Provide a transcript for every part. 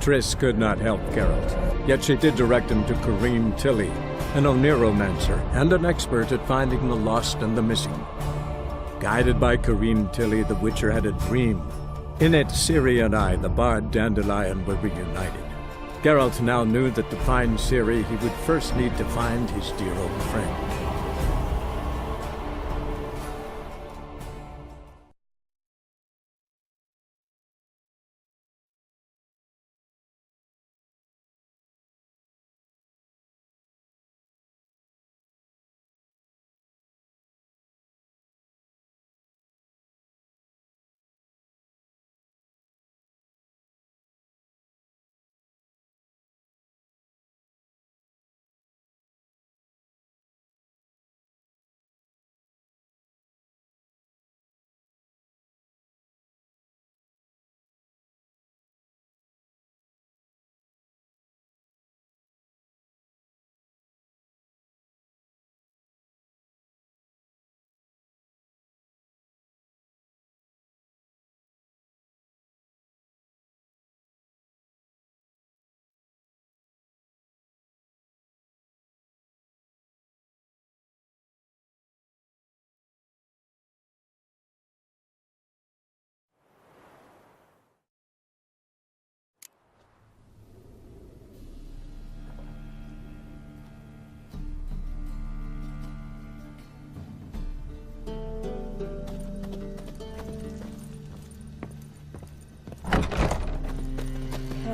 Triss could not help Geralt, yet she did direct him to Corrine Tilly, an Oniromancer and an expert at finding the lost and the missing. Guided by Corrine Tilly, the Witcher had a dream. In it, Ciri and I, the bard Dandelion, were reunited. Geralt now knew that to find Ciri, he would first need to find his dear old friend.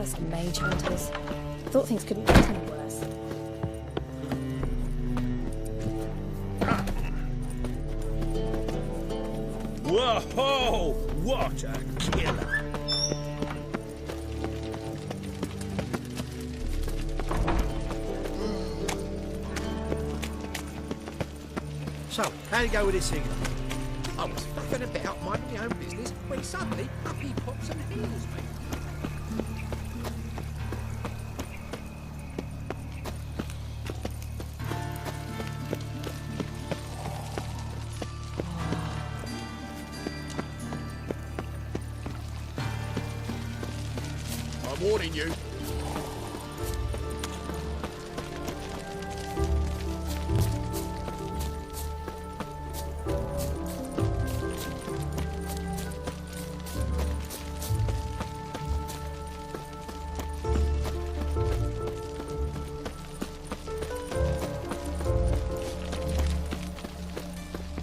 Some mage hunters. Thought things couldn't get any worse. Whoa! What a killer! So, how'd it go with this thing? I was fucking about minding my own business when suddenly up he pops and heals me. I'm warning you.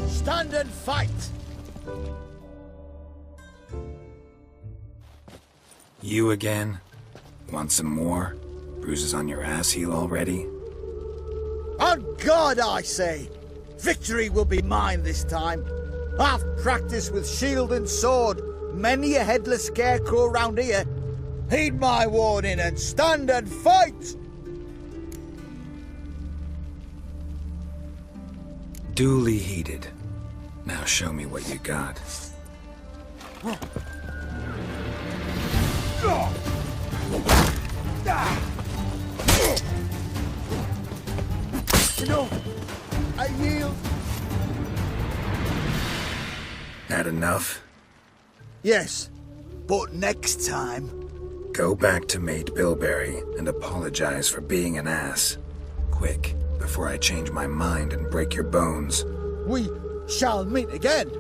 Stand and fight! You again? Want some more? Bruises on your ass heel already? On God, I say! Victory will be mine this time. I've practiced with shield and sword. Many a headless scarecrow round here. Heed my warning and stand and fight! Duly heeded. Now show me what you got. No, I yield. That enough? Yes, but next time. Go back to Maid Bilberry and apologize for being an ass. Quick, before I change my mind and break your bones. We shall meet again.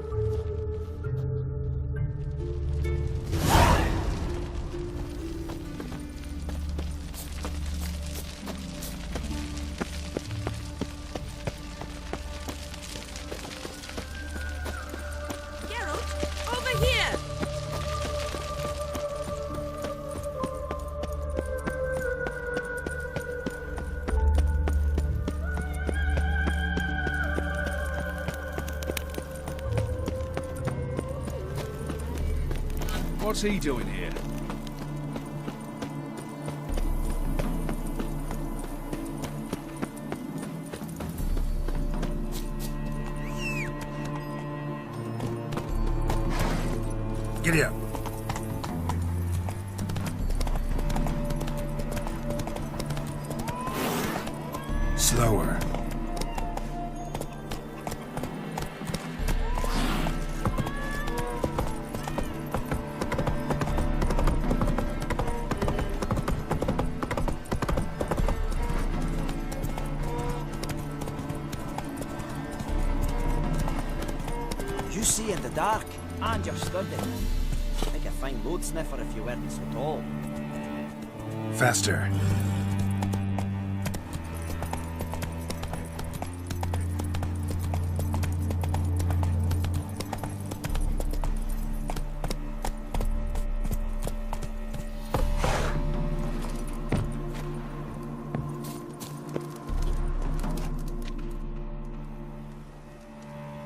What's he doing here? Giddy up. Slower. see in the dark, and you're sturdy. Make a fine load sniffer if you weren't so tall. Faster.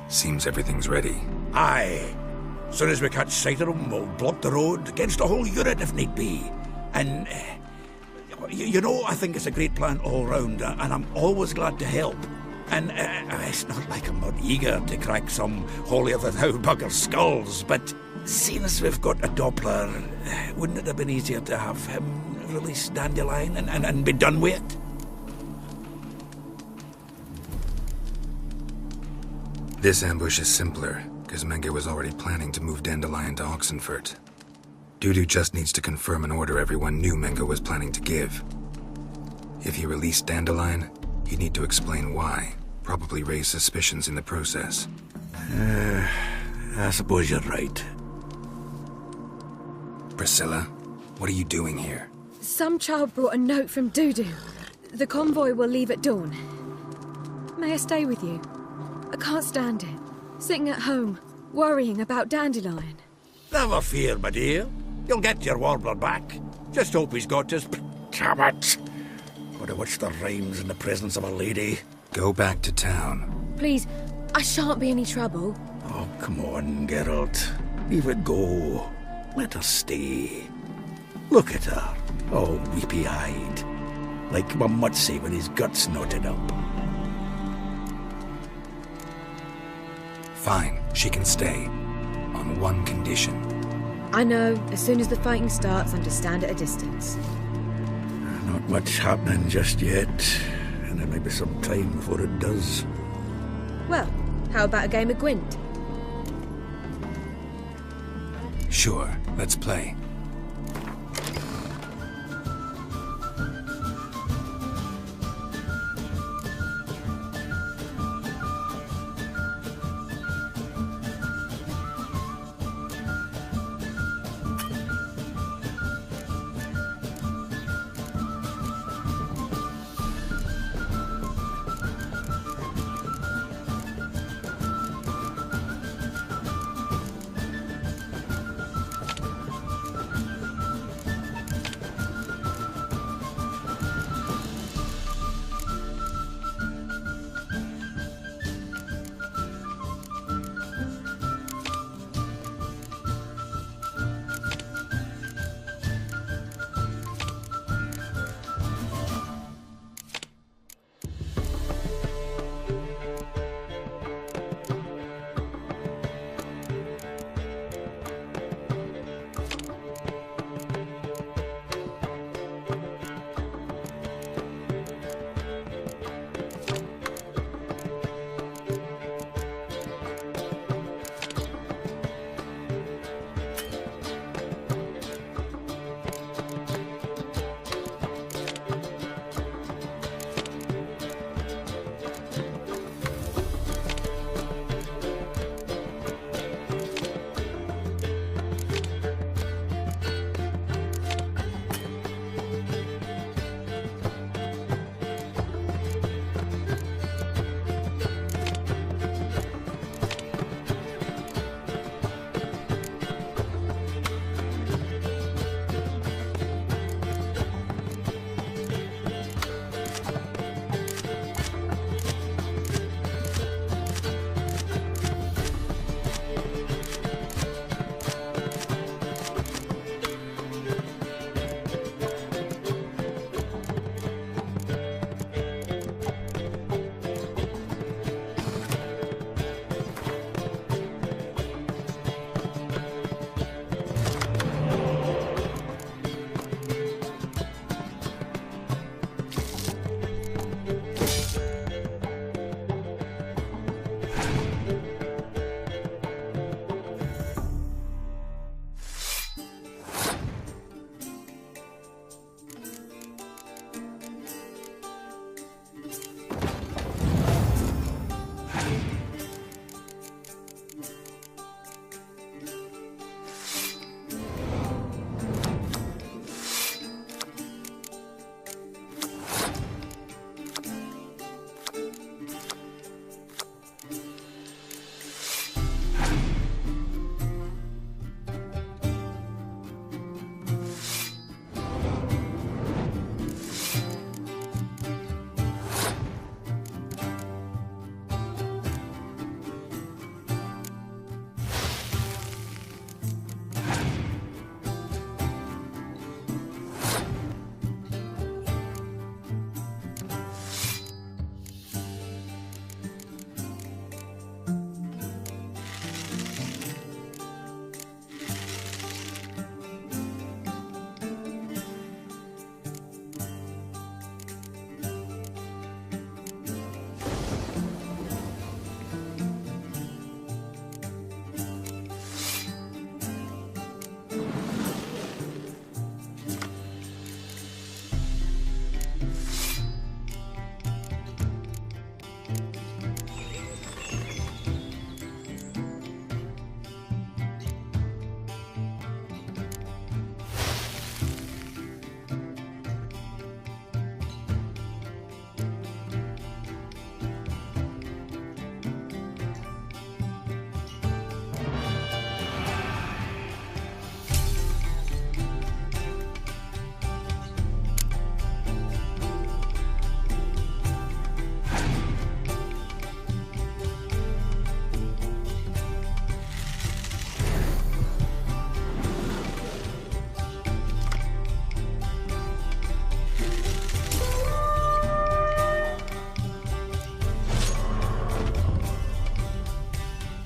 Seems everything's ready. Aye. Soon as we catch sight of them, we'll block the road against the whole unit if need be. And, you know, I think it's a great plan all round, and I'm always glad to help. And it's not like I'm not eager to crack some holier-than-thou bugger's skulls, but seeing as we've got a Doppler, wouldn't it have been easier to have him release Dandelion and be done with it? This ambush is simpler, because Menge was already planning to move Dandelion to Oxenfurt. Dudu just needs to confirm an order everyone knew Menge was planning to give. If he released Dandelion, he'd need to explain why, probably raise suspicions in the process. I suppose you're right. Priscilla, what are you doing here? Some child brought a note from Dudu. The convoy will leave at dawn. May I stay with you? I can't stand it. Sitting at home, worrying about Dandelion. Never fear, my dear. You'll get your warbler back. Just hope he's got his... Damn it! Gotta watch the rhymes in the presence of a lady. Go back to town. Please, I shan't be any trouble. Oh, come on, Geralt. Leave it go. Let her stay. Look at her, all weepy-eyed. Like my Mutsy with his guts knotted up. Fine, she can stay. On one condition. I know, as soon as the fighting starts, I'm to stand at a distance. Not much happening just yet, and it may be some time before it does. Well, how about a game of Gwent? Sure, let's play.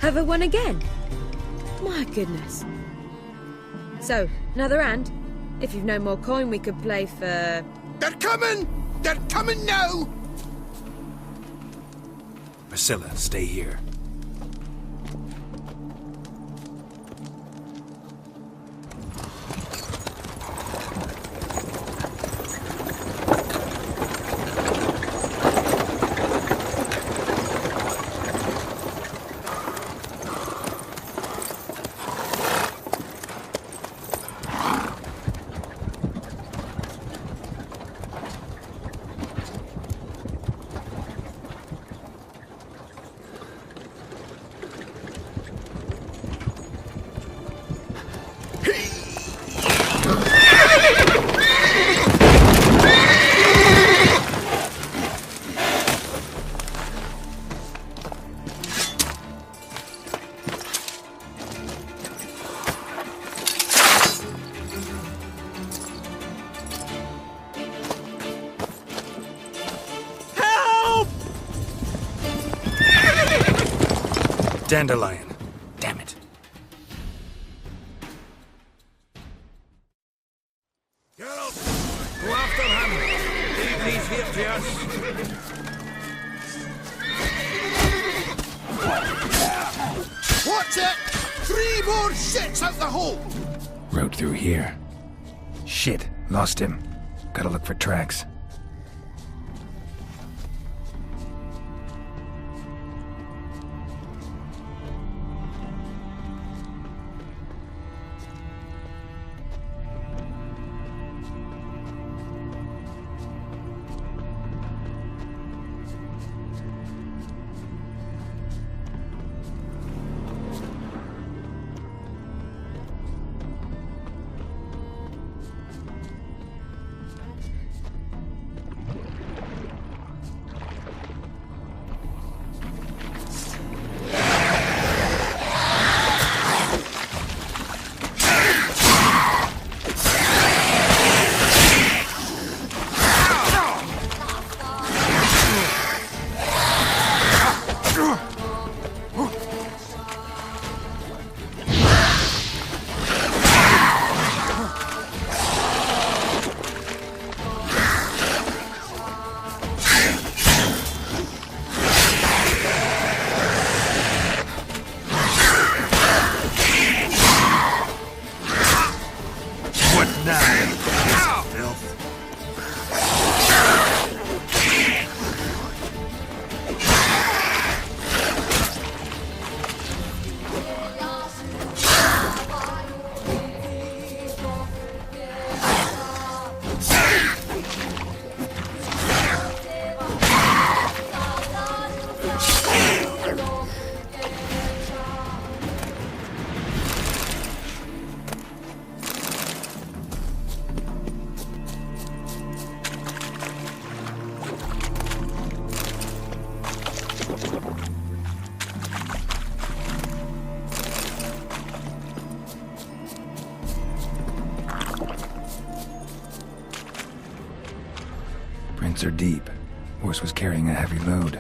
Have I won again? My goodness. So, another hand? If you've no more coin, we could play for... They're coming! They're coming now! Priscilla, stay here. Dandelion. Damn it. Geralt, go after him. Leave these here to us. Watch it! 3 more shits out the hole! Rode through here. Shit, lost him. Gotta look for tracks. Prints are deep. Horse was carrying a heavy load.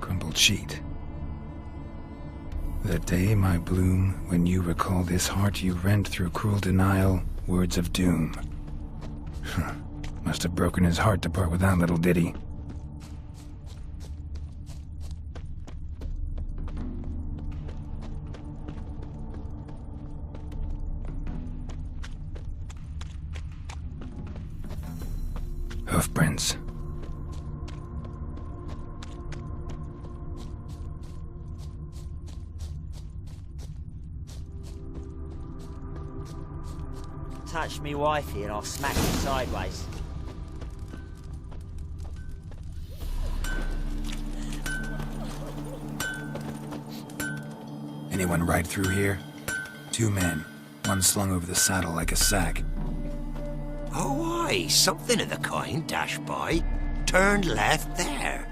Crumpled sheet. The day my bloom, when you recall this heart you rent through cruel denial, words of doom. Must have broken his heart to part with that little ditty. footprints. Touch me wifey and I'll smack you sideways. Anyone ride through here? 2 men, one slung over the saddle like a sack. Oh, aye, something of the kind dashed by. Turned left there.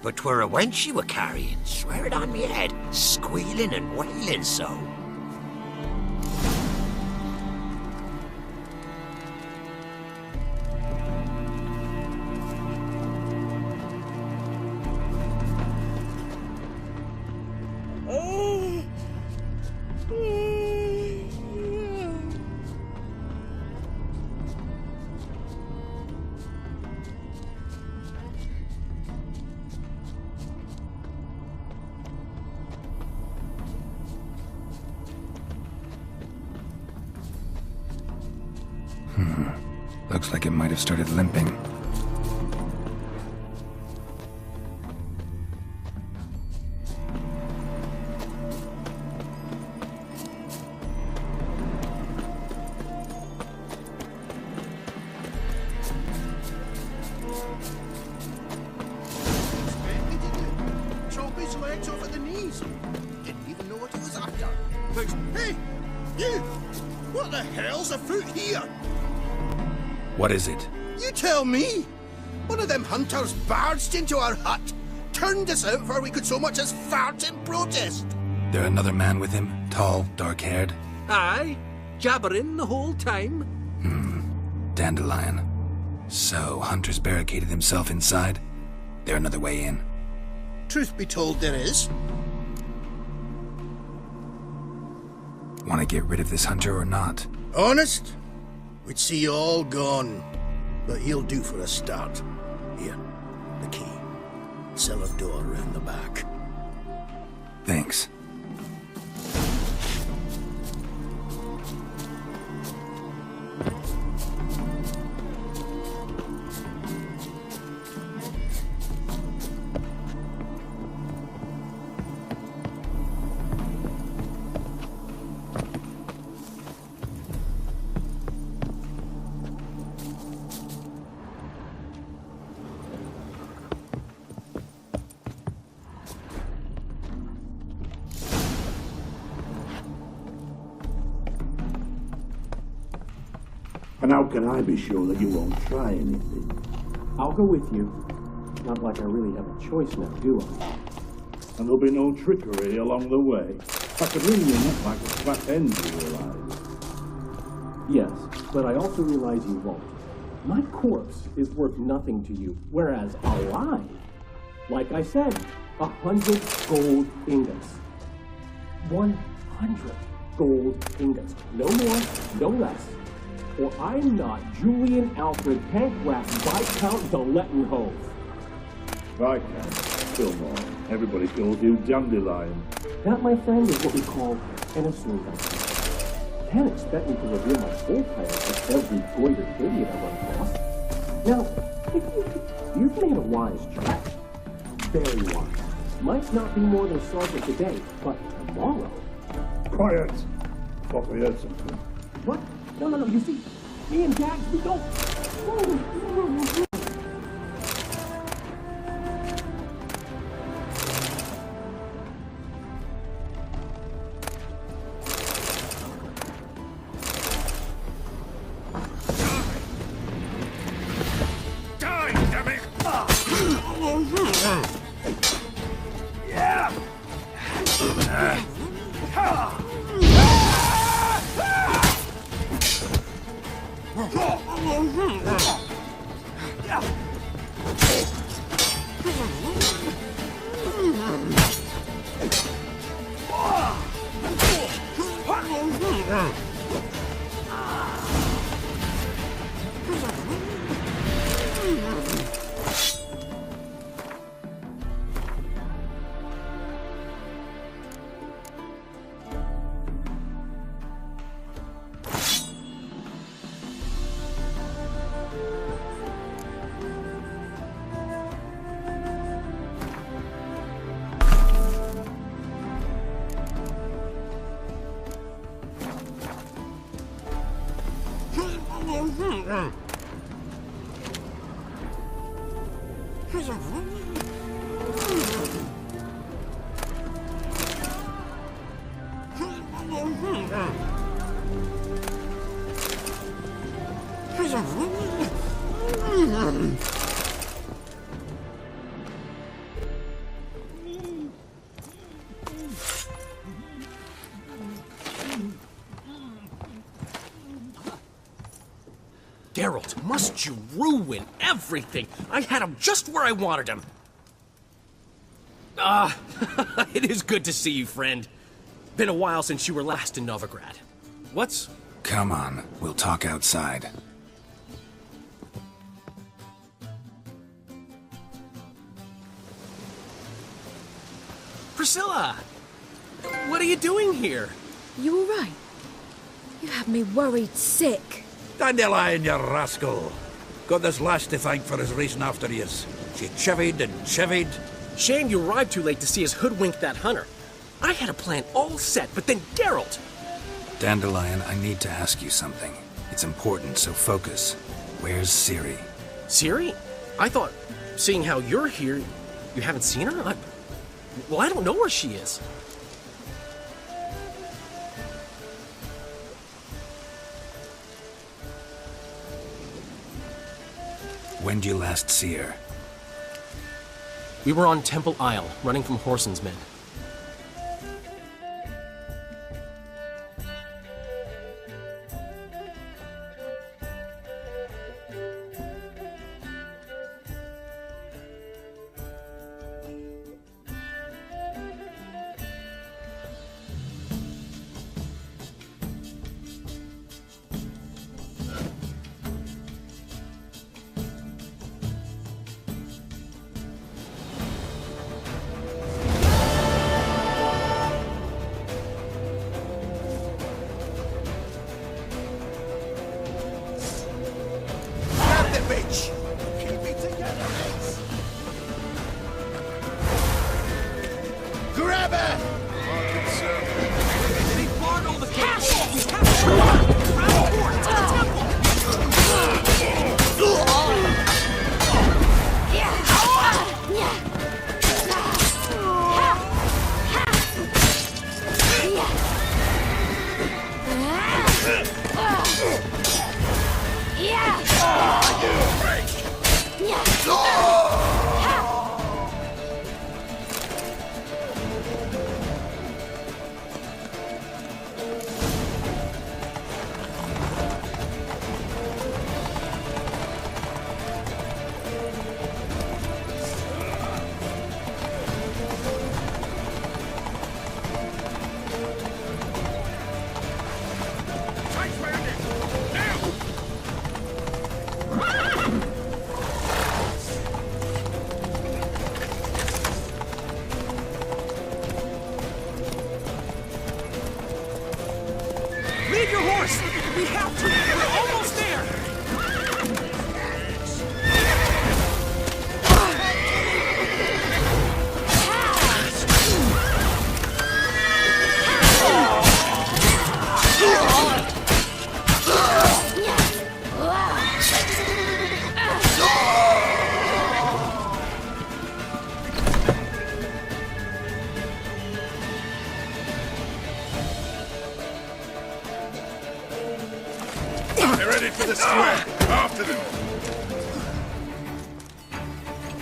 But 'twere a wench you were carrying, swear it on me head, squealing and wailing so. Looks like it might have started limping. Chop his legs off at the knees. Didn't even know what he was after. But, hey, you! What the hell's afoot here? What is it? You tell me! One of them hunters barged into our hut, turned us out before we could so much as fart in protest. There another man with him? Tall, dark-haired? Aye, jabbering the whole time. Dandelion. So, Hunter's barricaded himself inside? There another way in? Truth be told, there is. Want to get rid of this Hunter or not? Honest? We'd see you all gone. But he'll do for a start. Here, the key. Cellar door round the back. Thanks. And how can I be sure that you won't try anything? I'll go with you. Not like I really have a choice now, do I? And there'll be no trickery along the way. I could wring your neck like a fat hen, you realize? Yes, but I also realize you won't. My corpse is worth nothing to you, whereas alive, like I said, 100 gold ingots. 100 gold ingots. No more, no less. Or I'm not Julian Alfred Pancras Viscount de Lettenhove. Viscount, still more. Everybody calls you Dandelion. That, my friend, is what we call an assumed. Can't expect me to reveal my full title to every goitered idiot I run across. Now, you've made a wise choice. Very wise. Might not be more than sergeant today, but tomorrow. Quiet! Thought we heard something. What? No, you see, me and Jax, we don't... Die, damn it! Yeah! Geralt, must you ruin everything? I had him just where I wanted him. It is good to see you, friend. Been a while since you were last in Novigrad. What's... Come on, we'll talk outside. Priscilla! What are you doing here? You all right? You have me worried sick. Dandelion, you rascal. Got this lass to thank for his racing after yous. She chivied and chivied. Shame you arrived too late to see us hoodwink that hunter. I had a plan all set, but then Geralt! Dandelion, I need to ask you something. It's important, so focus. Where's Ciri? Ciri? I thought, seeing how you're here, you haven't seen her? Well, I don't know where she is. When did you last see her? We were on Temple Isle, running from Whoreson's men.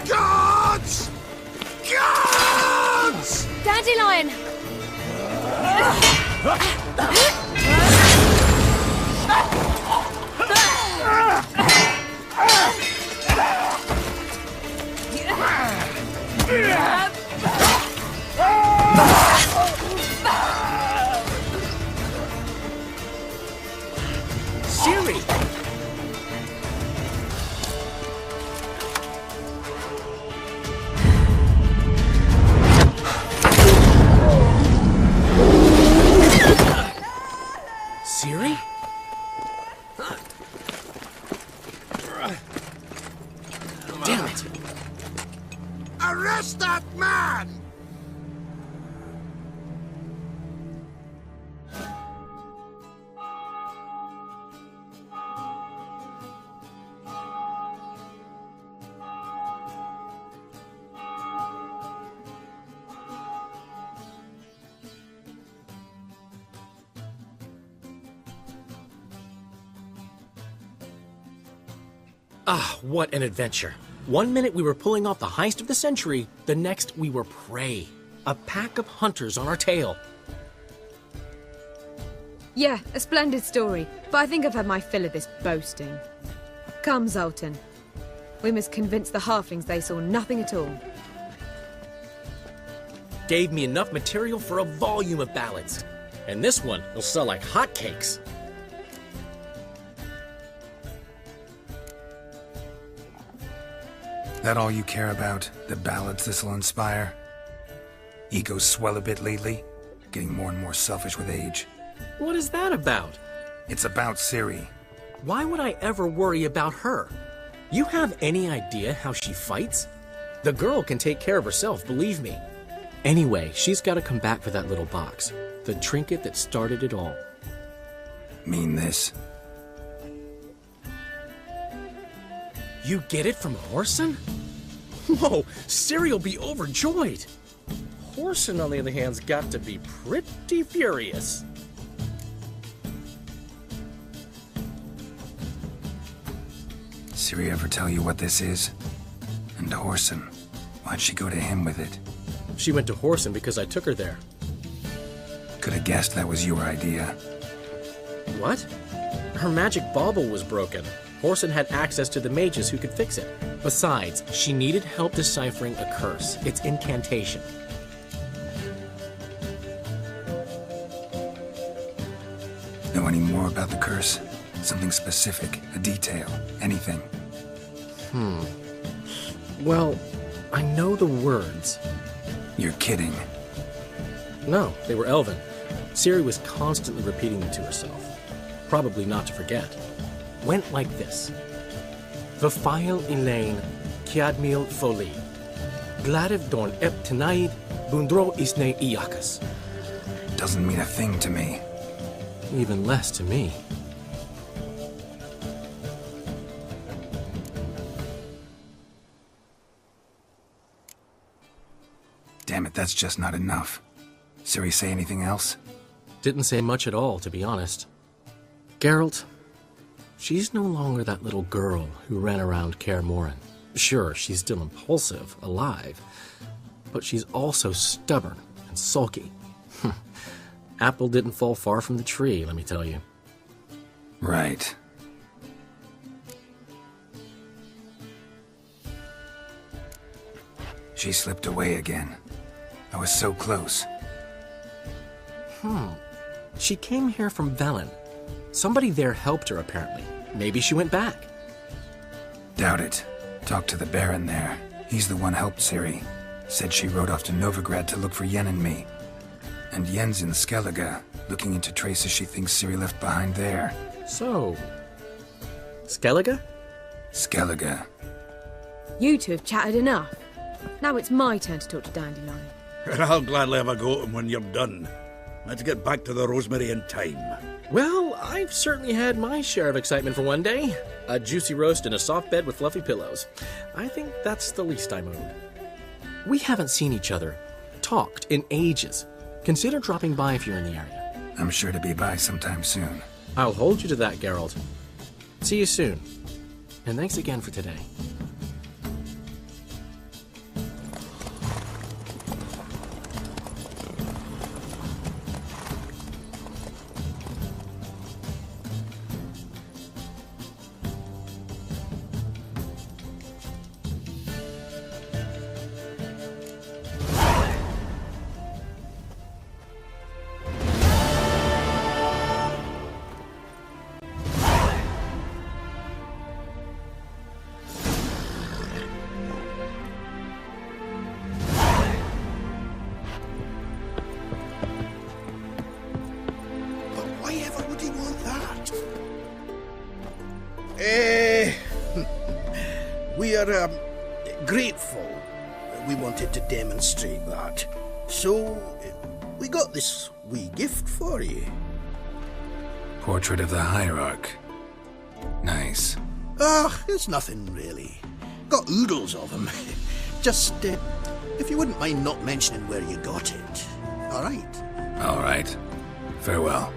Guards! Guards! Dandelion! Ciri! Ciri? Damn it! Arrest that man! Ah, what an adventure. One minute we were pulling off the heist of the century, the next we were prey. A pack of hunters on our tail. Yeah, a splendid story, but I think I've had my fill of this boasting. Come, Zoltan. We must convince the halflings they saw nothing at all. Gave me enough material for a volume of ballads. And this one will sell like hotcakes. That all you care about? The ballads this'll inspire? Egos swell a bit lately? Getting more and more selfish with age. What is that about? It's about Ciri. Why would I ever worry about her? You have any idea how she fights? The girl can take care of herself, believe me. Anyway, she's got to come back for that little box. The trinket that started it all. Mean this? You get it from Whoreson? Whoa, Ciri'll be overjoyed. Whoreson, on the other hand's got to be pretty furious. Ciri ever tell you what this is? And Whoreson, why'd she go to him with it? She went to Whoreson because I took her there. Could have guessed that was your idea. What? Her magic bauble was broken. Whoreson had access to the mages who could fix it. Besides, she needed help deciphering a curse. Its incantation. Know any more about the curse? Something specific, a detail, anything? Well, I know the words. You're kidding. No, they were Elven. Ciri was constantly repeating them to herself. Probably not to forget. Went like this. Vafile Elaine, Kiadmil Foli. Gladiv Dorn Ep Tenaid, Bundro Isne Iakas. Doesn't mean a thing to me. Even less to me. Damn it, that's just not enough. Ciri say anything else? Didn't say much at all, to be honest. Geralt, she's no longer that little girl who ran around Kaer Morhen. Sure, she's still impulsive, alive, but she's also stubborn and sulky. Apple didn't fall far from the tree, let me tell you. Right. She slipped away again. I was so close. She came here from Velen. Somebody there helped her, apparently. Maybe she went back. Doubt it. Talked to the Baron there. He's the one helped Ciri. Said she rode off to Novigrad to look for Yen and me. And Yen's in Skellige, looking into traces she thinks Ciri left behind there. So, Skellige? Skellige. You two have chatted enough. Now it's my turn to talk to Dandelion. And I'll gladly have a go at him when you're done. Let's get back to the Rosemary in time. Well, I've certainly had my share of excitement for one day. A juicy roast in a soft bed with fluffy pillows. I think that's the least I'm owed. We haven't seen each other, talked in ages. Consider dropping by if you're in the area. I'm sure to be by sometime soon. I'll hold you to that, Geralt. See you soon. And thanks again for today. We are grateful. We wanted to demonstrate that. So, we got this wee gift for you. Portrait of the Hierarch. Nice. It's nothing really. Got oodles of them. Just, if you wouldn't mind not mentioning where you got it. Alright? Alright. Farewell.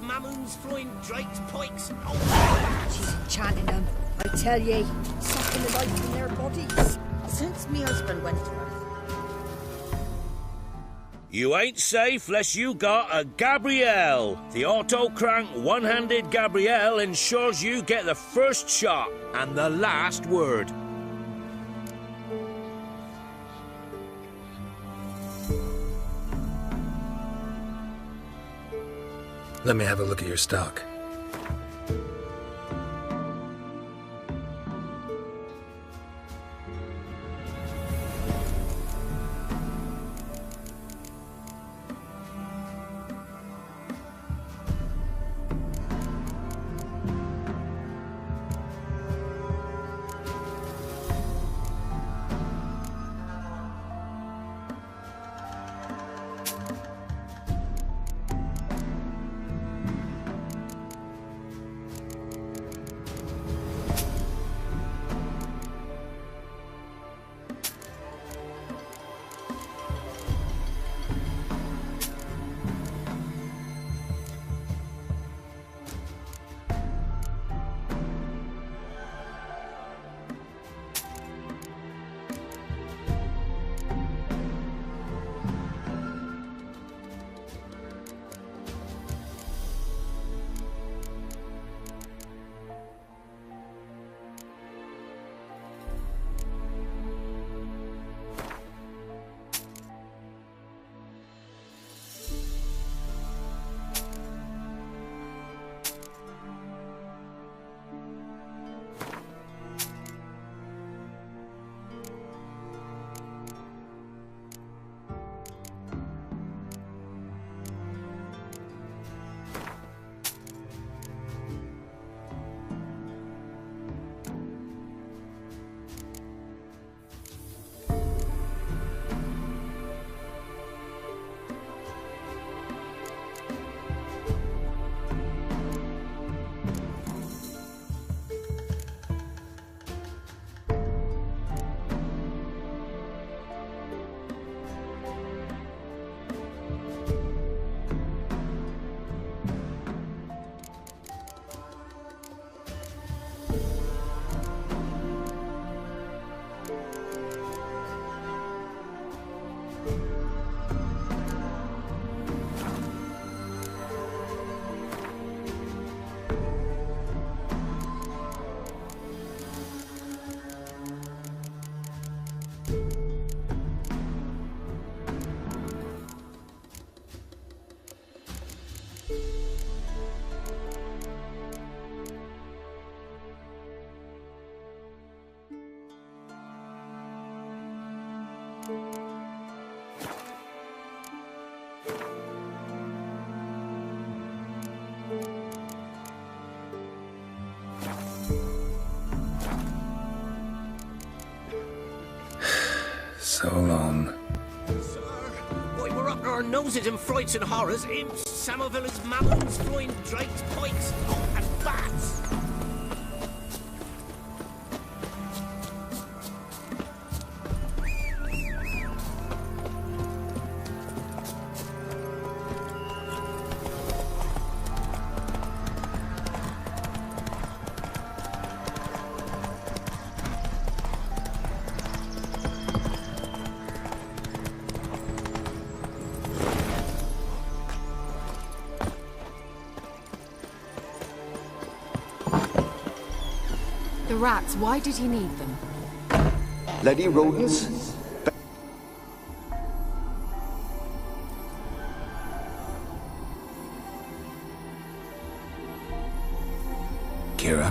mammons flying drakes, pikes. She's enchanting them. I tell ye, sucking the life from their bodies. Since me husband went to her. You ain't safe less you got a Gabrielle. The auto-crank one-handed Gabrielle ensures you get the first shot and the last word. Let me have a look at your stock. So long. Sir, why we're up to our noses in frights and horrors. Imps, Samovilla's mammons, flying drakes, pikes, and bats. The rats, why did he need them? Bloody rodents. Kira,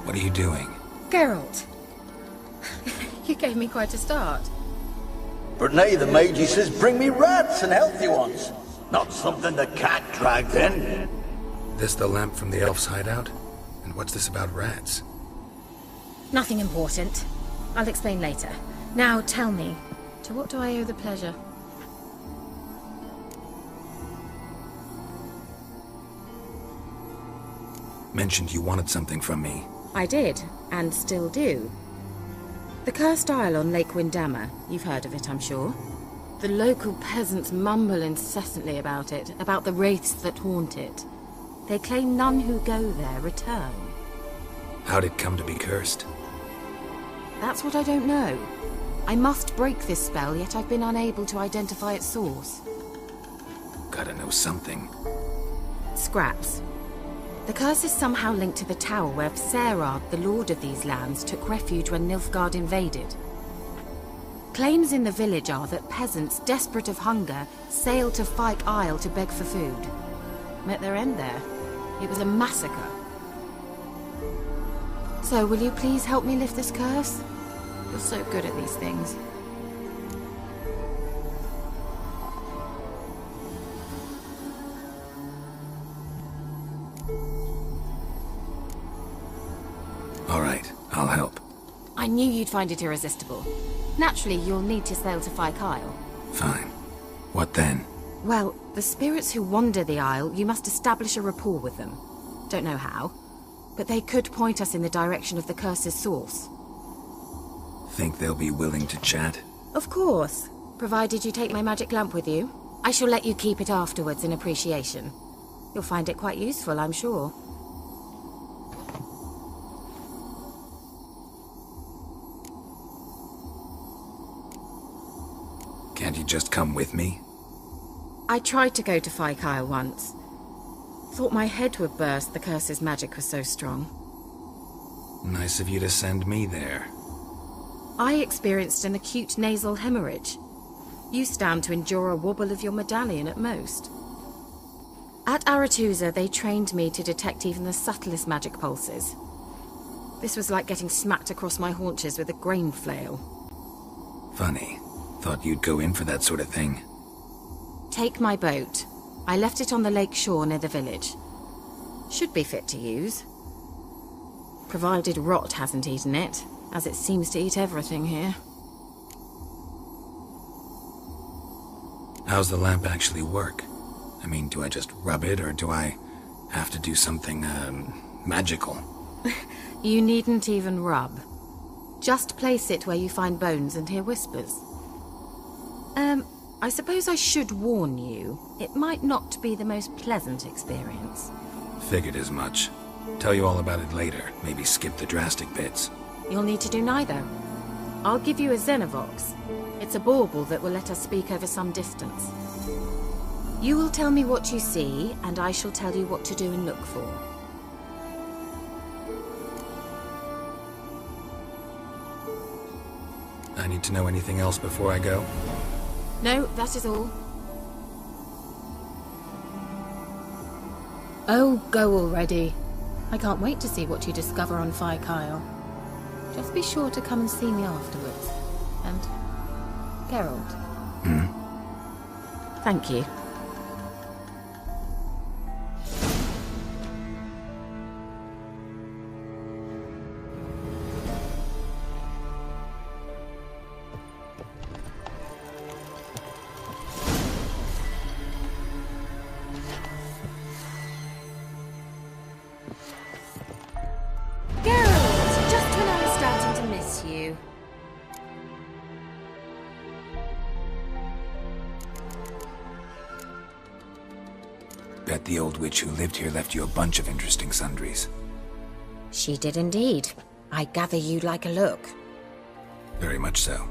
what are you doing? Geralt. You gave me quite a start. But now the Magi says bring me rats and healthy ones. Not something the cat dragged in. This the lamp from the elf's hideout? And what's this about rats? Nothing important. I'll explain later. Now tell me, to what do I owe the pleasure? Mentioned you wanted something from me. I did, and still do. The Cursed Isle on Lake Windammer. You've heard of it, I'm sure. The local peasants mumble incessantly about it, about the wraiths that haunt it. They claim none who go there return. How'd it come to be cursed? That's what I don't know. I must break this spell, yet I've been unable to identify its source. Gotta know something. Scraps. The curse is somehow linked to the tower where Serad, the lord of these lands, took refuge when Nilfgaard invaded. Claims in the village are that peasants, desperate of hunger, sailed to Fyke Isle to beg for food. Met their end there. It was a massacre. So, will you please help me lift this curse? You're so good at these things. All right, I'll help. I knew you'd find it irresistible. Naturally, you'll need to sail to Fyke Isle. Fine. What then? Well, the spirits who wander the Isle, you must establish a rapport with them. Don't know how, but they could point us in the direction of the curse's source. Think they'll be willing to chat? Of course, provided you take my magic lamp with you. I shall let you keep it afterwards in appreciation. You'll find it quite useful, I'm sure. Can't you just come with me? I tried to go to Fyke Isle once. Thought my head would burst, the curse's magic was so strong. Nice of you to send me there. I experienced an acute nasal hemorrhage. You stand to endure a wobble of your medallion at most. At Aretusa, they trained me to detect even the subtlest magic pulses. This was like getting smacked across my haunches with a grain flail. Funny. Thought you'd go in for that sort of thing. Take my boat. I left it on the lake shore near the village. Should be fit to use. Provided rot hasn't eaten it, as it seems to eat everything here. How's the lamp actually work? I mean, do I just rub it, or do I have to do something, magical? You needn't even rub. Just place it where you find bones and hear whispers. I suppose I should warn you. It might not be the most pleasant experience. Figured as much. Tell you all about it later. Maybe skip the drastic bits. You'll need to do neither. I'll give you a Xenovox. It's a bauble that will let us speak over some distance. You will tell me what you see, and I shall tell you what to do and look for. I need to know anything else before I go? No, that is all. Oh, go already. I can't wait to see what you discover on Fyke Isle. Just be sure to come and see me afterwards. And Geralt. Thank you. Bet the old witch who lived here left you a bunch of interesting sundries. She did indeed. I gather you'd like a look. Very much so.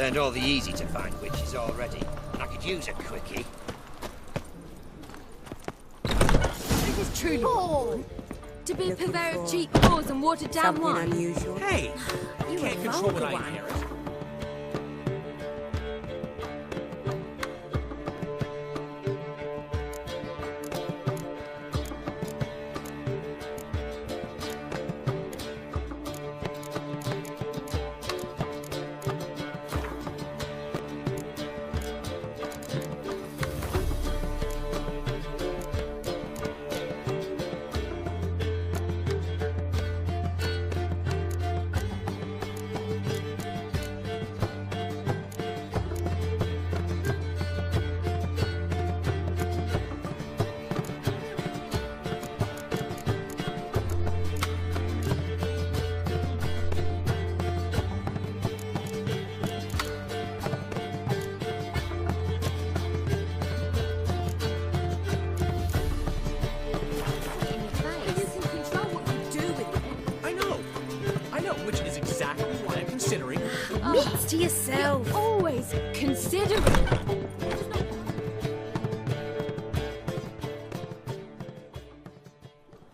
Learned all the easy-to-find witches already, and I could use a quickie. This is truly wrong. To be a purveyor of cheap whores and watered-down wine. Unusual. Hey! You Can't control what I inherit. Admit to yourself. You're always considering.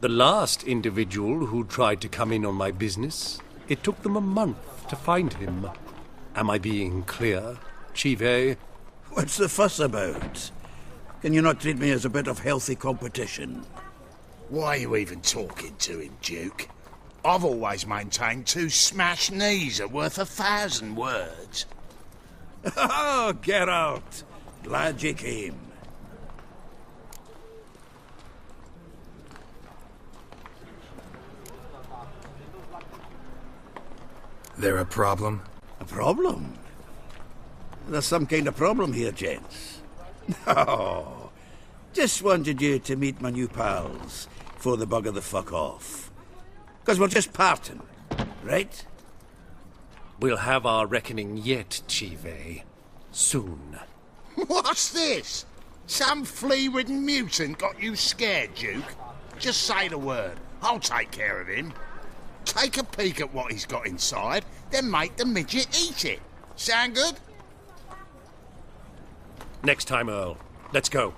The last individual who tried to come in on my business, it took them a month to find him. Am I being clear, Chive? What's the fuss about? Can you not treat me as a bit of healthy competition? Why are you even talking to him, Duke? I've always maintained 2 smashed knees are worth 1,000 words. Oh, get out! Glad you came. There a problem? A problem? There's some kind of problem here, gents. No. Just wanted you to meet my new pals before they bugger the fuck off. Because we're just parting, right? We'll have our reckoning yet, Chive. Soon. What's this? Some flea-ridden mutant got you scared, Duke? Just say the word. I'll take care of him. Take a peek at what he's got inside, then make the midget eat it. Sound good? Next time, Earl. Let's go.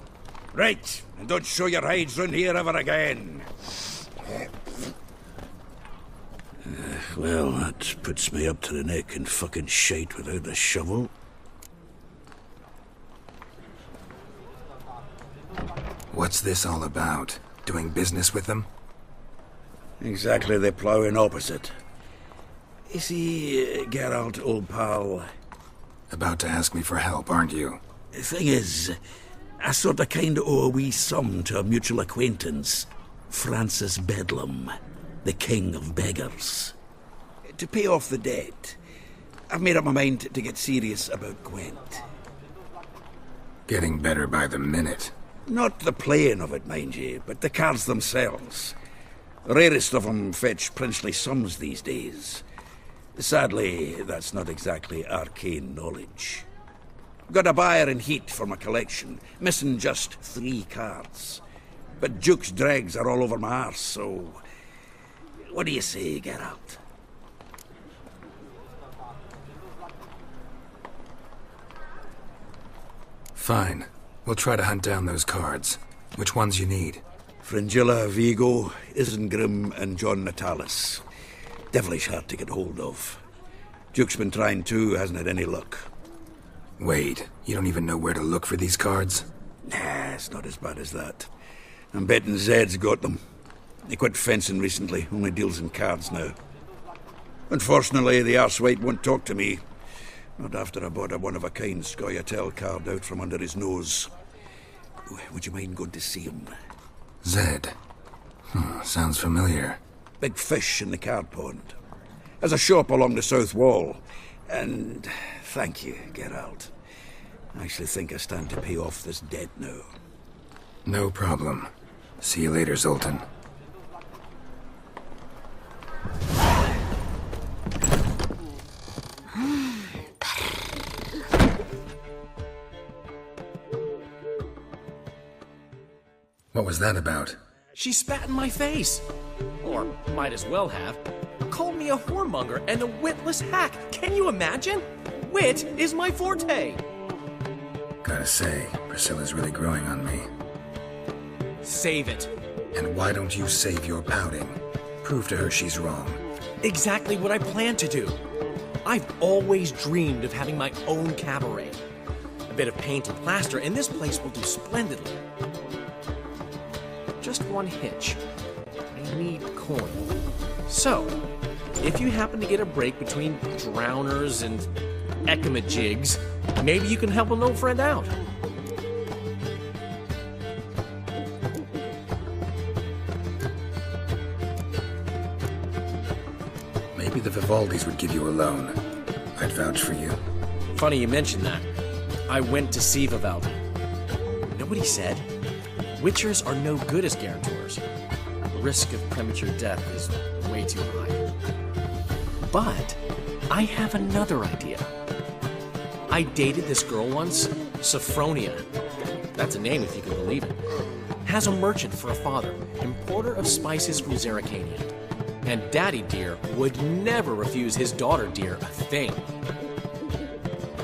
Right, and don't show your hides round here ever again. Well, that puts me up to the neck in fucking shite without a shovel. What's this all about? Doing business with them? Exactly the ploughing opposite. You see, Geralt, old pal... About to ask me for help, aren't you? The thing is, I sort of kind of owe a wee sum to a mutual acquaintance, Francis Bedlam, the king of beggars. To pay off the debt, I've made up my mind to get serious about Gwent. Getting better by the minute. Not the playing of it, mind you, but the cards themselves. The rarest of them fetch princely sums these days. Sadly, that's not exactly arcane knowledge. Got a buyer in heat for my collection, missing just 3 cards. But Duke's dregs are all over my arse, so... What do you say, Geralt? Fine. We'll try to hunt down those cards. Which ones you need? Fringilla, Vigo, Isengrim, and John Natalis. Devilish hard to get hold of. Duke's been trying too, hasn't had any luck. Wait, you don't even know where to look for these cards? Nah, it's not as bad as that. I'm betting Zed's got them. He quit fencing recently, only deals in cards now. Unfortunately, the arsewite won't talk to me. Not after I bought a one-of-a-kind Scoia'tael card out from under his nose. Would you mind going to see him? Zed. Sounds familiar. Big fish in the card pond. Has a shop along the south wall. And thank you, Geralt. I actually think I stand to pay off this debt now. No problem. See you later, Zoltan. What was that about? She spat in my face. Or might as well have. Called me a whoremonger and a witless hack. Can you imagine? Wit is my forte! Gotta say, Priscilla's really growing on me. Save it. And why don't you save your pouting? Prove to her she's wrong. Exactly what I plan to do. I've always dreamed of having my own cabaret. A bit of paint and plaster, and this place will do splendidly. Just one hitch. I need coin. So, if you happen to get a break between drowners and ecamajigs, maybe you can help an old friend out. Maybe the Vivaldis would give you a loan. I'd vouch for you. Funny you mention that. I went to see Vivaldi. You know what he said? Witchers are no good as guarantors. The risk of premature death is way too high. But I have another idea. I dated this girl once, Sophronia. That's a name if you can believe it. Has a merchant for a father, importer of spices from Zerrikania. And Daddy Dear would never refuse his daughter Dear a thing.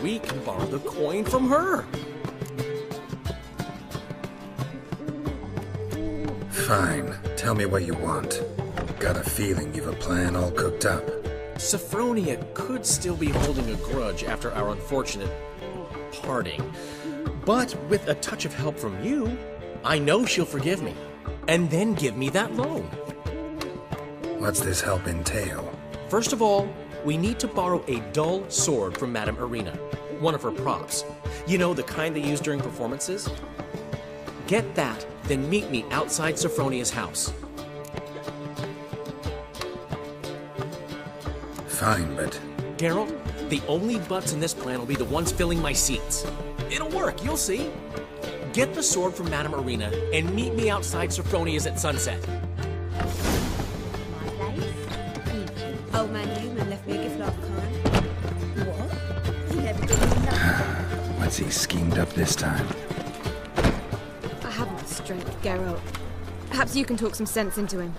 We can borrow the coin from her. Fine. Tell me what you want. Got a feeling you've a plan all cooked up. Sophronia could still be holding a grudge after our unfortunate parting. But with a touch of help from you, I know she'll forgive me. And then give me that loan. What's this help entail? First of all, we need to borrow a dull sword from Madame Irina, one of her props. You know, the kind they use during performances? Get that, then meet me outside Sophronia's house. Fine, but... Geralt, the only butts in this plan will be the ones filling my seats. It'll work, you'll see. Get the sword from Madame Irina and meet me outside Sophronia's at sunset. Old man Newman left me a gift last time. What? He never did nothing. What's he schemed up this time? I haven't the strength, Geralt. Perhaps you can talk some sense into him.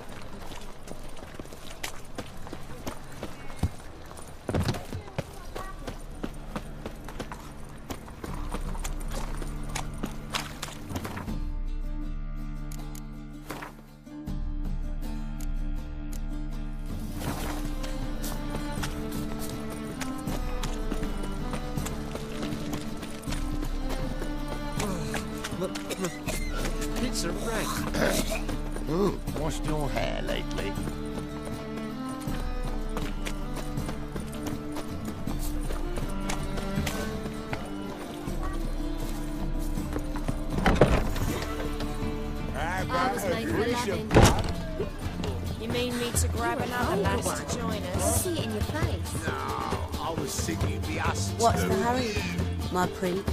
It's a wreck. Ooh, washed your hair lately? I was made for loving. You mean me to grab another lass to join us? See it in your face. No, I was thinking you'd be us What's two. the hurry, my prince?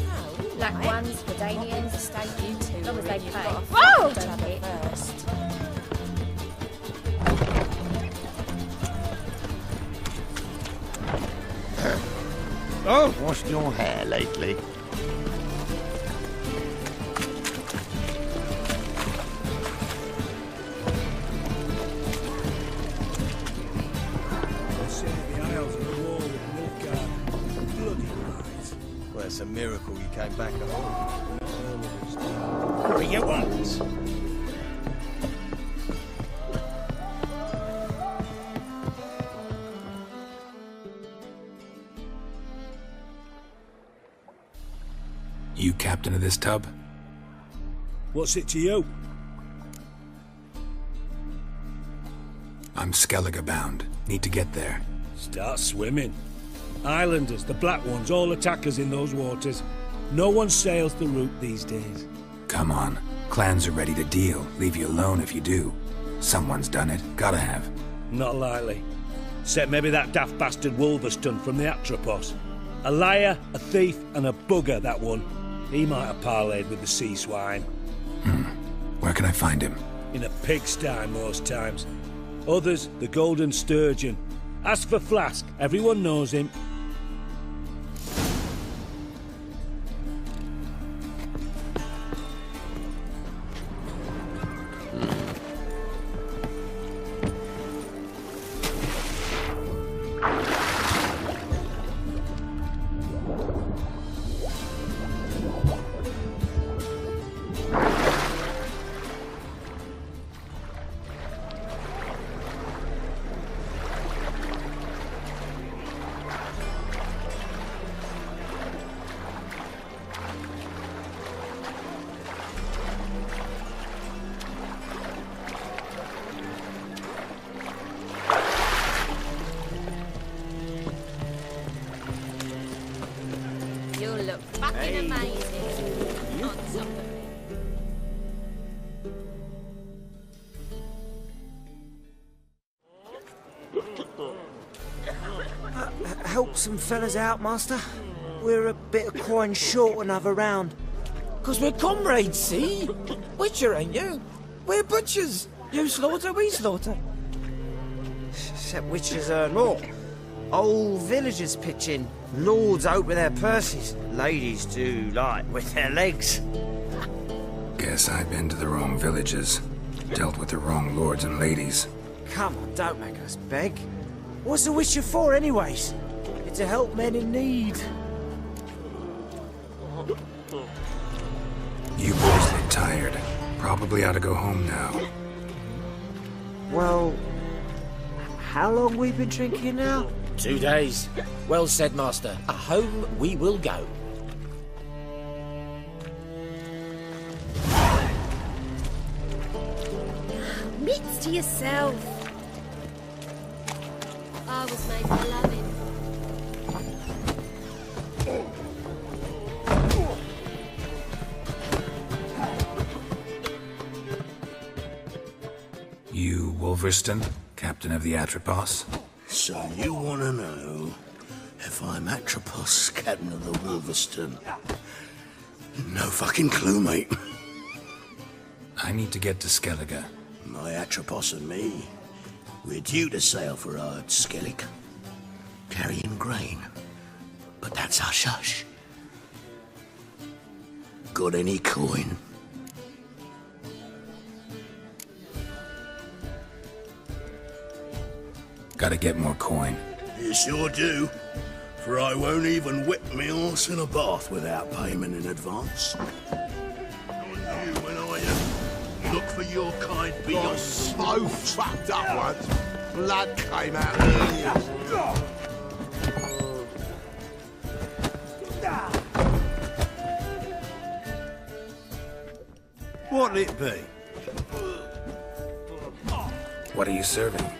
Black ones, Verdanians, stay you two. As long as they pay. Whoa! First. Oh, washed your hair lately? Well, it's a miracle you came back home. Hurry at once. You captain of this tub? What's it to you? I'm Skellige bound. Need to get there. Start swimming. Islanders, the black ones, all attackers in those waters. No one sails the route these days. Come on. Clans are ready to deal. Leave you alone if you do. Someone's done it. Gotta have. Not likely. Except maybe that daft bastard Wolverston from the Atropos. A liar, a thief, and a bugger, that one. He might have parlayed with the sea swine. Where can I find him? In a pigsty most times. Others, the Golden Sturgeon. As for Flask, everyone knows him. Help some fellas out, master. We're a bit of coin short another round. 'Cause we're comrades, see? Butcher, ain't you? We're butchers. You slaughter, we slaughter. Except witches earn more. Old villagers pitch in. Lords out with their purses. Ladies do like with their legs. Guess I've been to the wrong villages. Dealt with the wrong lords and ladies. Come on, don't make us beg. What's a witcher for, anyways? It's to help men in need. You boys look tired. Probably ought to go home now. Well, how long we been drinking now? 2 days. Well said, master. Home we will go. Mitts to yourself. I was made for loving. You, Wolverston, captain of the Atropos? So you want to know if I'm Atropos, captain of the Wolverston? No fucking clue, mate. I need to get to Skellige. My Atropos and me, we're due to sail for Ard Skellig, carrying grain. But that's hush-hush. Got any coin? Gotta get more coin. You sure do. For I won't even whip me horse in a bath without payment in advance. On you when I look for your kind beyond. So fucked up once. Blood came out earlier. What'll it be? What are you serving?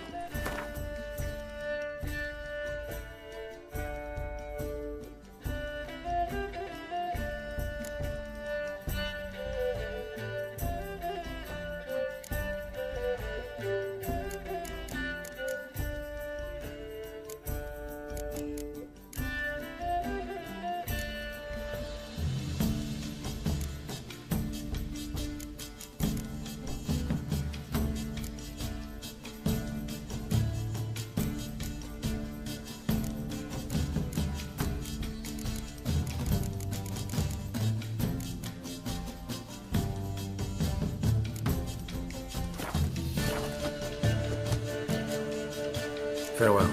Farewell.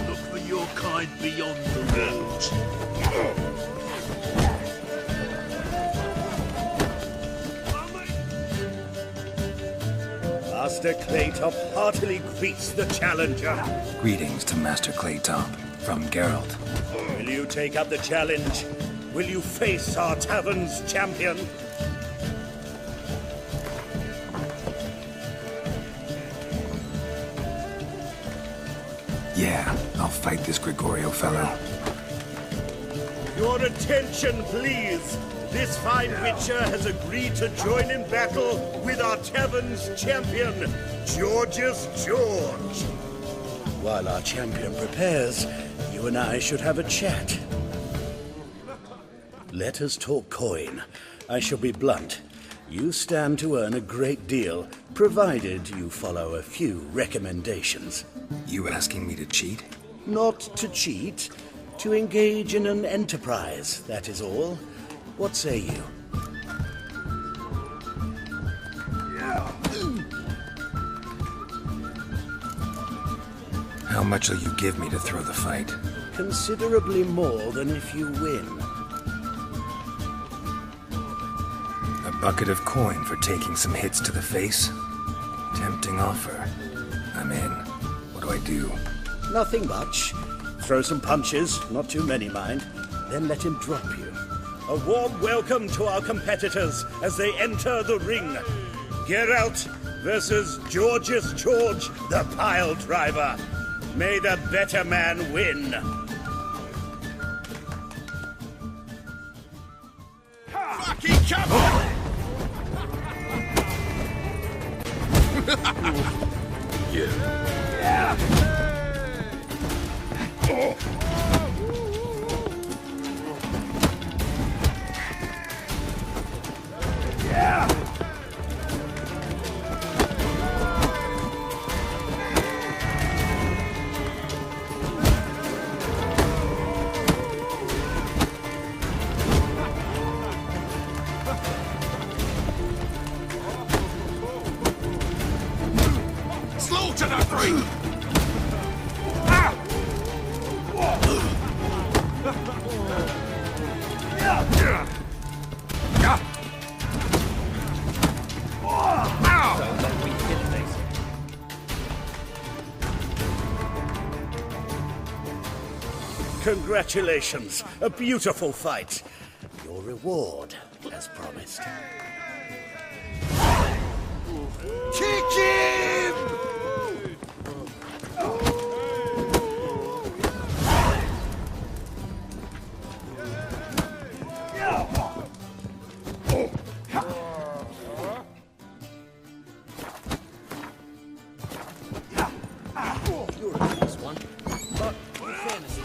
Look for your kind beyond the roads. Master Claytop heartily greets the challenger. Greetings to Master Claytop from Geralt. Will you take up the challenge? Will you face our tavern's champion? Yeah, I'll fight this Gregorio fellow. Your attention, please. This fine witcher has agreed to join in battle with our tavern's champion, George's George. While our champion prepares, you and I should have a chat. Let us talk coin. I shall be blunt. You stand to earn a great deal, provided you follow a few recommendations. You asking me to cheat? Not to cheat, to engage in an enterprise, that is all. What say you? How much will you give me to throw the fight? Considerably more than if you win. A bucket of coin for taking some hits to the face? Tempting offer. I'm in. What do I do? Nothing much. Throw some punches, not too many, mind. Then let him drop you. A warm welcome to our competitors as they enter the ring. Geralt versus George's George, the pile driver. May the better man win. Lucky cover! Yeah. Oh. Slaughter the three! Congratulations. A beautiful fight. Your reward, as promised. Kick him! You're a nice one. But, in fairness,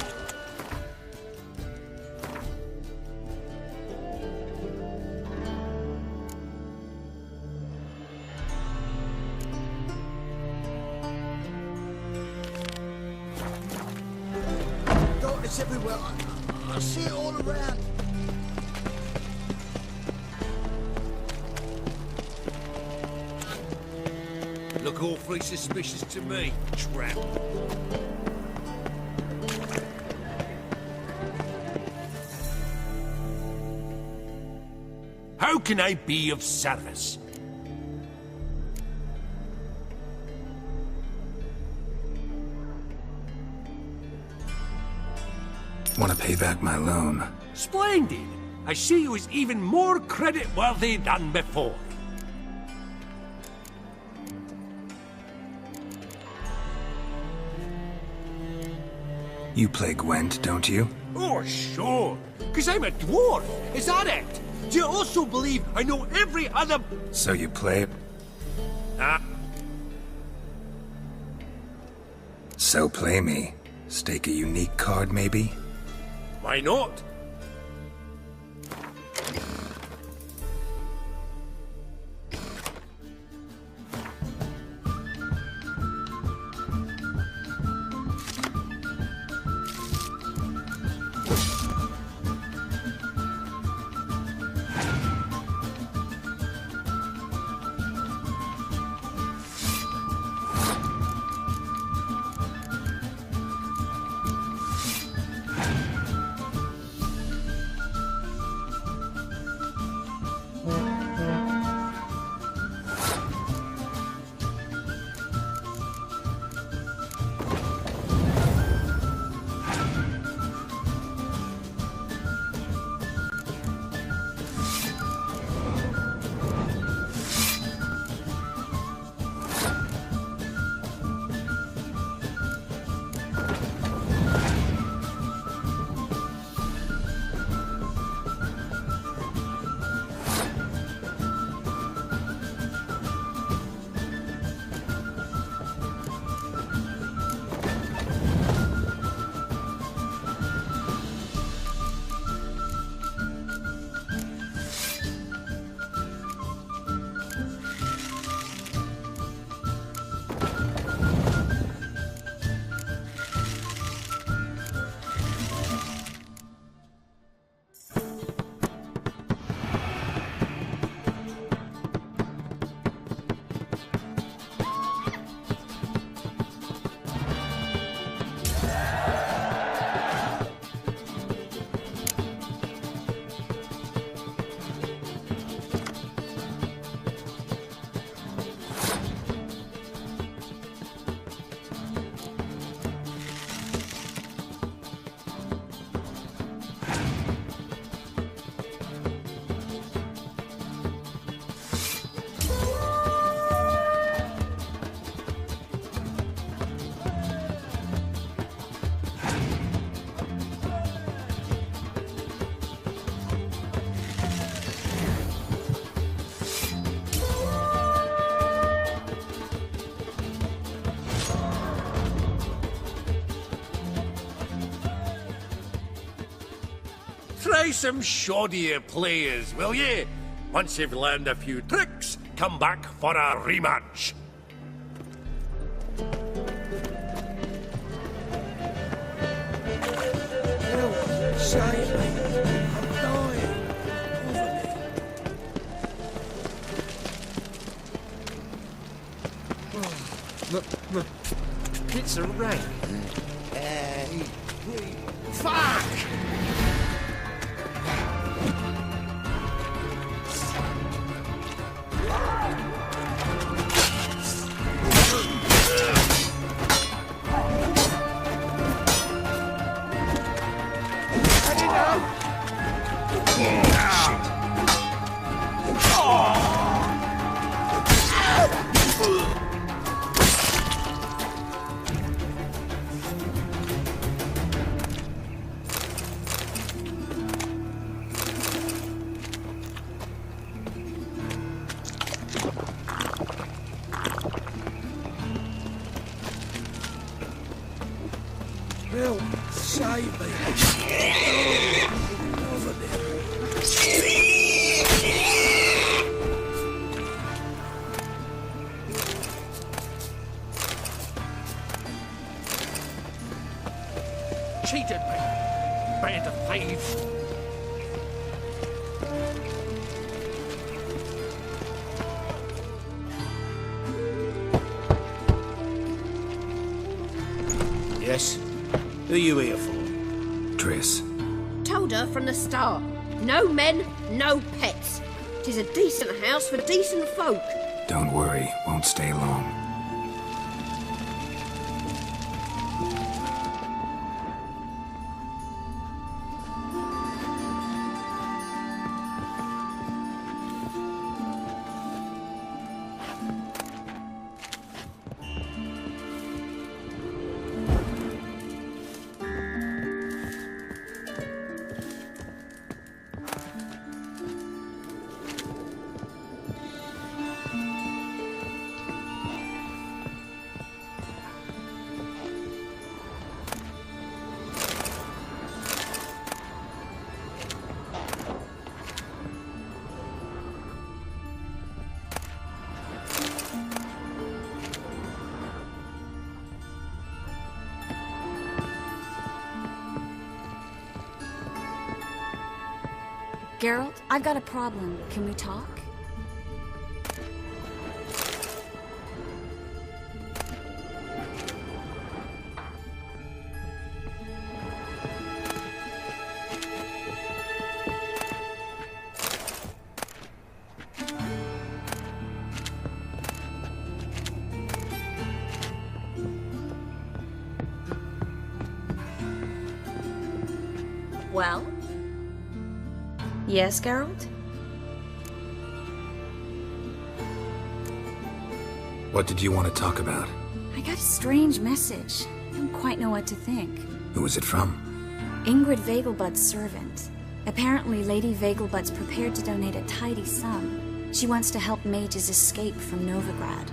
Darkness everywhere. I see it all around. Look awfully suspicious to me, tramp. How can I be of service? Want to pay back my loan? Splendid! I see you as even more credit-worthy than before. You play Gwent, don't you? Oh, sure. Because I'm a dwarf. Is that it? Do you also believe I know every other... So you play... So play me. Stake a unique card, maybe? Why not? Try some shoddier players, will ye? Once you've learned a few tricks, come back for a rematch. Save me. I'm dying. It's a rain. Fuck! Bill, save me. Over there. Cheated me. Band of thieves. Yes? Who are you here for? Triss. Told her from the start. No men, no pets. 'Tis a decent house for decent folk. Don't worry, won't stay long. Geralt, I've got a problem. Can we talk? Well? Yes, Geralt? What did you want to talk about? I got a strange message. I don't quite know what to think. Who was it from? Ingrid Vegelbud's servant. Apparently, Lady Vegelbud's prepared to donate a tidy sum. She wants to help mages escape from Novigrad.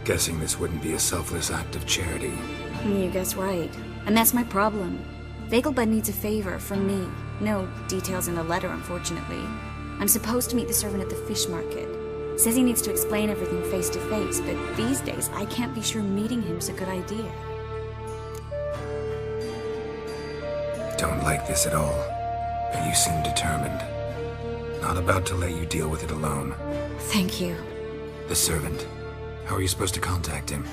Guessing this wouldn't be a selfless act of charity. You guess right. And that's my problem. Vegelbud needs a favor from me. No details in the letter, unfortunately. I'm supposed to meet the servant at the fish market. Says he needs to explain everything face to face, but these days I can't be sure meeting him's a good idea. Don't like this at all, but you seem determined. Not about to let you deal with it alone. Thank you. The servant. How are you supposed to contact him?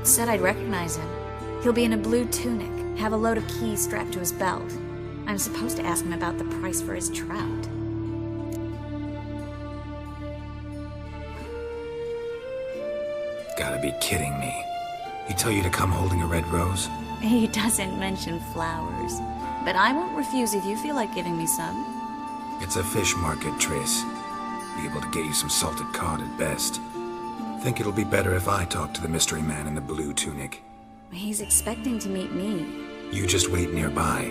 Said I'd recognize him. He'll be in a blue tunic, have a load of keys strapped to his belt. I'm supposed to ask him about the price for his trout. Gotta be kidding me. He tell you to come holding a red rose? He doesn't mention flowers, but I won't refuse if you feel like giving me some. It's a fish market, Triss. Be able to get you some salted cod at best. Think it'll be better if I talk to the mystery man in the blue tunic. He's expecting to meet me. You just wait nearby.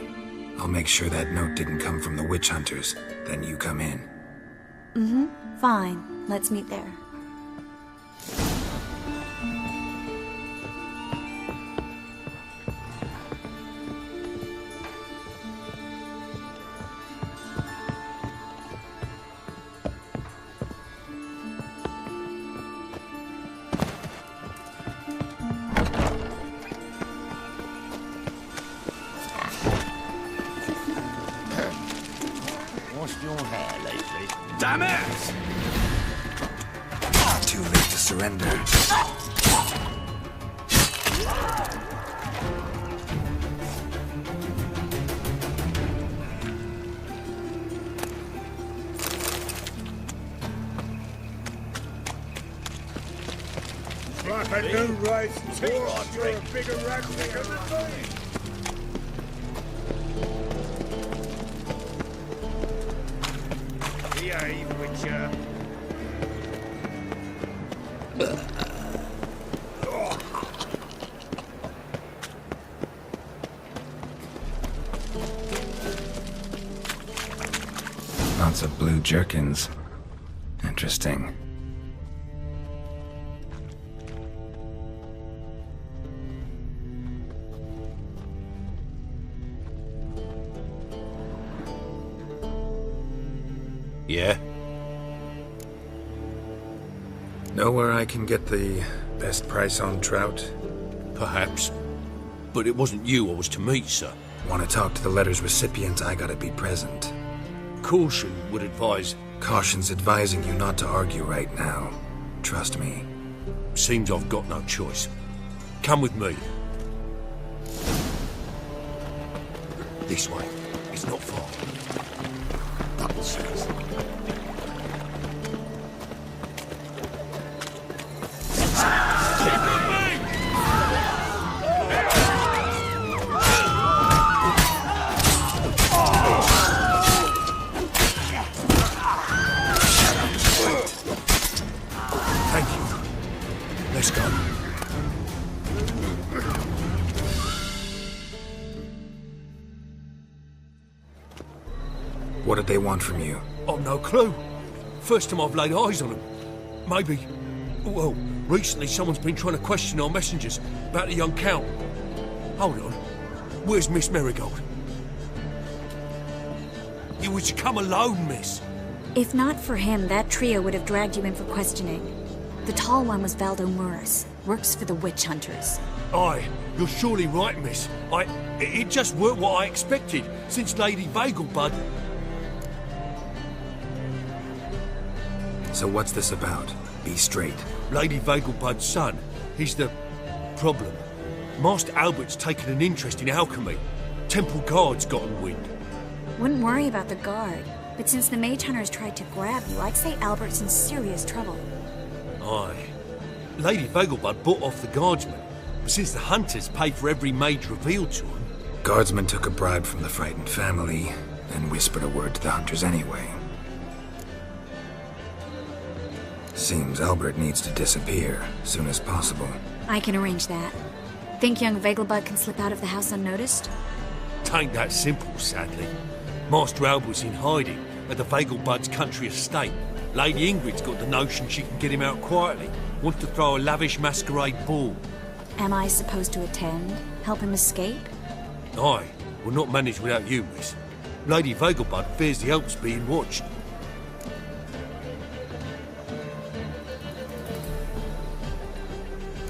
I'll make sure that note didn't come from the witch hunters. Then you come in. Mm-hmm. Fine. Let's meet there. lost your hair lately? Damn it! Too late to surrender. Like a new race, you're a bigger rat than me. Behave, Witcher. Lots of blue jerkins. Interesting. Yeah? Know where I can get the best price on trout? Perhaps. But it wasn't you I was to meet, sir. Want to talk to the letter's recipient, I gotta be present. Caution would advise... Caution's advising you not to argue right now. Trust me. Seems I've got no choice. Come with me. This way. It's not far. Nonsense. What did they want from you? I've no clue. First time I've laid eyes on them. Maybe... Well, recently someone's been trying to question our messengers about the young Count. Hold on. Where's Miss Marigold? You was to come alone, miss. If not for him, that trio would have dragged you in for questioning. The tall one was Valdo Muris. Works for the witch hunters. Aye, you're surely right, miss. It just weren't what I expected, since Lady Vegelbud... So what's this about? Be straight. Lady Vegelbud's son. He's the... problem. Master Albert's taken an interest in alchemy. Temple Guard's gotten wind. Wouldn't worry about the guard. But since the mage hunters tried to grab you, I'd say Albert's in serious trouble. Aye. Lady Vegelbud bought off the guardsmen. But since the hunters paid for every mage revealed to them... Guardsmen took a bribe from the frightened family, and whispered a word to the hunters anyway. Seems Albert needs to disappear, soon as possible. I can arrange that. Think young Vegelbud can slip out of the house unnoticed? Tain't that simple, sadly. Master Albert's in hiding at the Vegelbud's country estate. Lady Ingrid's got the notion she can get him out quietly. Wants to throw a lavish masquerade ball. Am I supposed to attend? Help him escape? Aye, we'll not manage without you, miss. Lady Vegelbud fears the Alps being watched.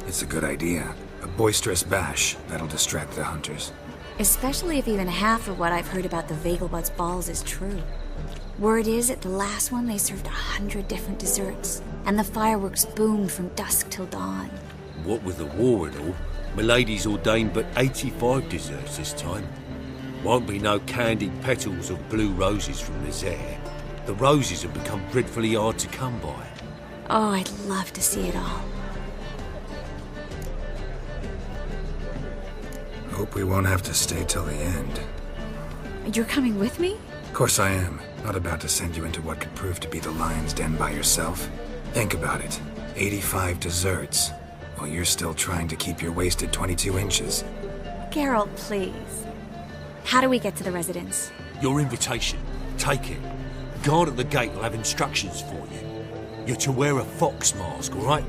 It's a good idea. A boisterous bash that'll distract the hunters. Especially if even half of what I've heard about the Vegelbud's balls is true. Word is, at the last one they served 100 different desserts, and the fireworks boomed from dusk till dawn. What with the war and all, Milady's ordained but 85 desserts this time. Won't be no candied petals of blue roses from the Zaire. The roses have become dreadfully hard to come by. Oh, I'd love to see it all. Hope we won't have to stay till the end. You're coming with me? Of course I am. Not about to send you into what could prove to be the lion's den by yourself. Think about it. 85 desserts, while you're still trying to keep your waist at 22 inches. Geralt, please. How do we get to the residence? Your invitation. Take it. Guard at the gate will have instructions for you. You're to wear a fox mask, all right?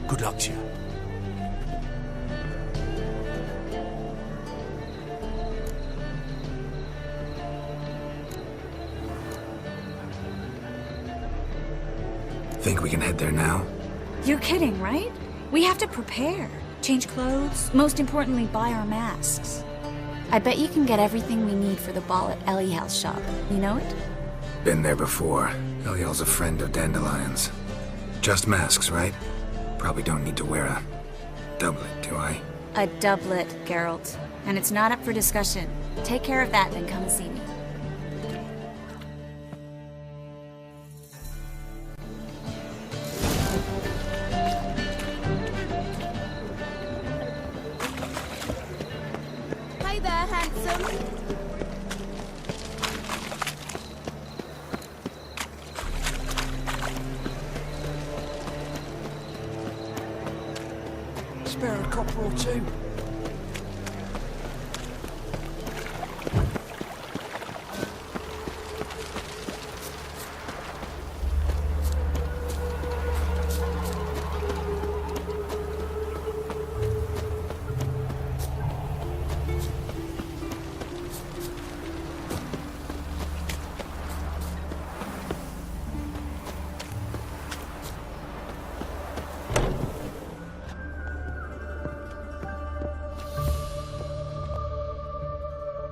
Good luck to you. Think we can head there now? You're kidding, right? We have to prepare. Change clothes. Most importantly, buy our masks. I bet you can get everything we need for the ball at Elihal's shop. You know it? Been there before. Eliel's a friend of Dandelion's. Just masks, right? Probably don't need to wear a doublet, do I? A doublet, Geralt. And it's not up for discussion. Take care of that, then come see me. Hey there, handsome. Spare a copper or two.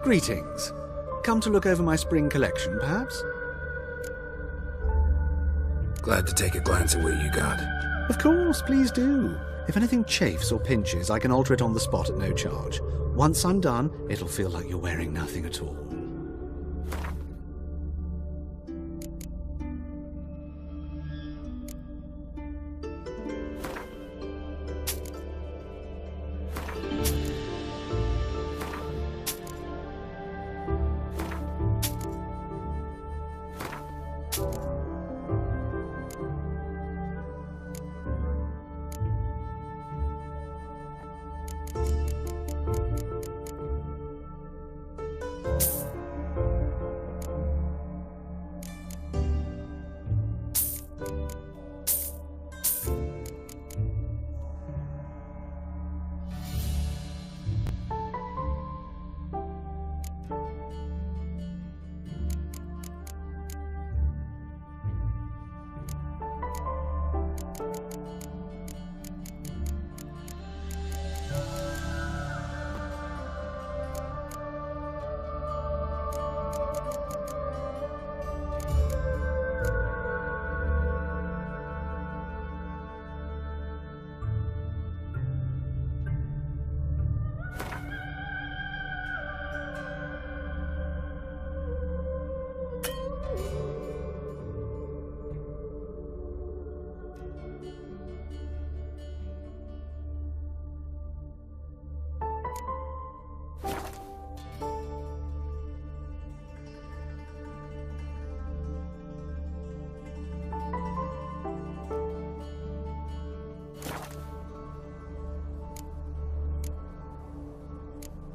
Greetings. Come to look over my spring collection, perhaps? Glad to take a glance at what you got. Of course, please do. If anything chafes or pinches, I can alter it on the spot at no charge. Once I'm done, it'll feel like you're wearing nothing at all.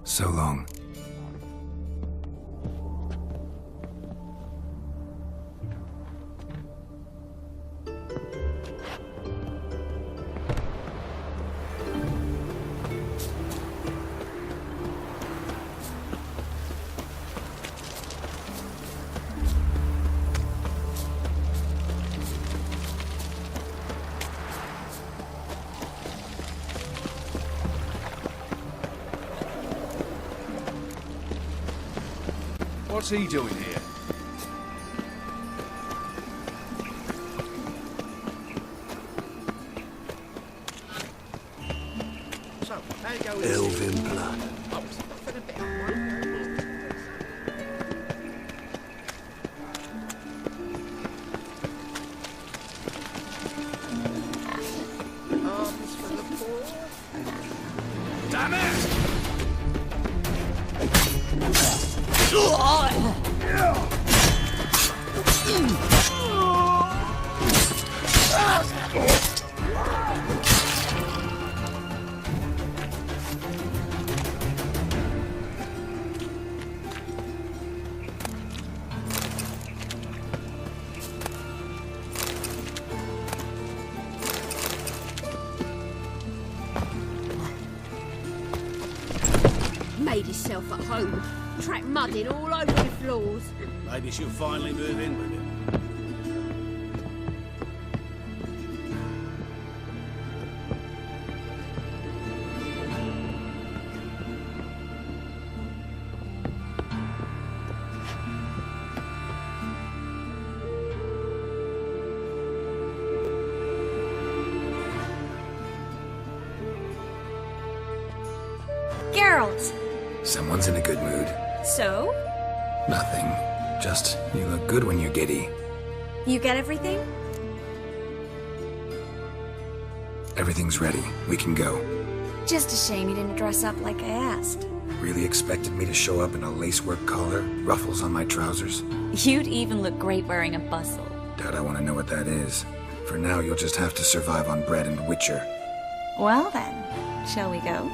So long. What's he doing here? So, how you going? Elven blood. Arms for the poor. Damn it! Made yourself at home. Track mudding all over the floors. Maybe she'll finally move in with him. Geralt! Someone's in a good mood. So? Nothing. Just, you look good when you're giddy. You get everything? Everything's ready. We can go. Just a shame you didn't dress up like I asked. Really expected me to show up in a lacework collar, ruffles on my trousers? You'd even look great wearing a bustle. Doubt I want to know what that is. For now, you'll just have to survive on bread and Witcher. Well then, shall we go?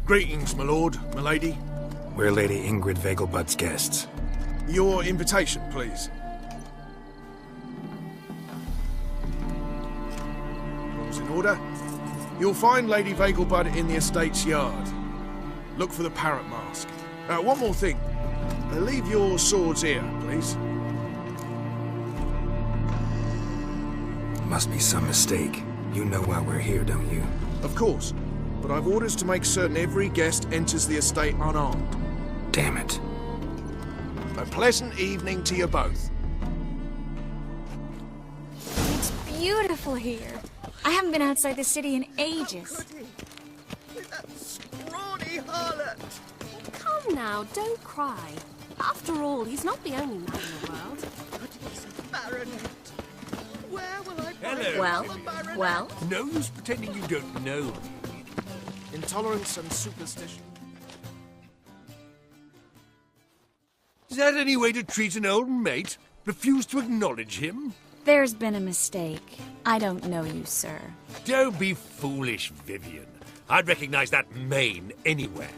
Greetings, my lord, my lady. We're Lady Ingrid Vegelbud's guests. Your invitation, please. All's in order. You'll find Lady Vegelbud in the estate's yard. Look for the parrot mask. One more thing. Leave your swords here, please. Must be some mistake. You know why we're here, don't you? Of course. But I've orders to make certain every guest enters the estate unarmed. Damn it. A pleasant evening to you both. It's beautiful here. I haven't been outside the city in ages. That scrawny harlot! Come now, don't cry. After all, he's not the only man in the world. But he's a baronet. Where will I find Hello. a baronet? Well? No use pretending you don't know. Intolerance and superstition. Is that any way to treat an old mate? Refuse to acknowledge him? There's been a mistake. I don't know you, sir. Don't be foolish, Vivian. I'd recognize that mane anywhere.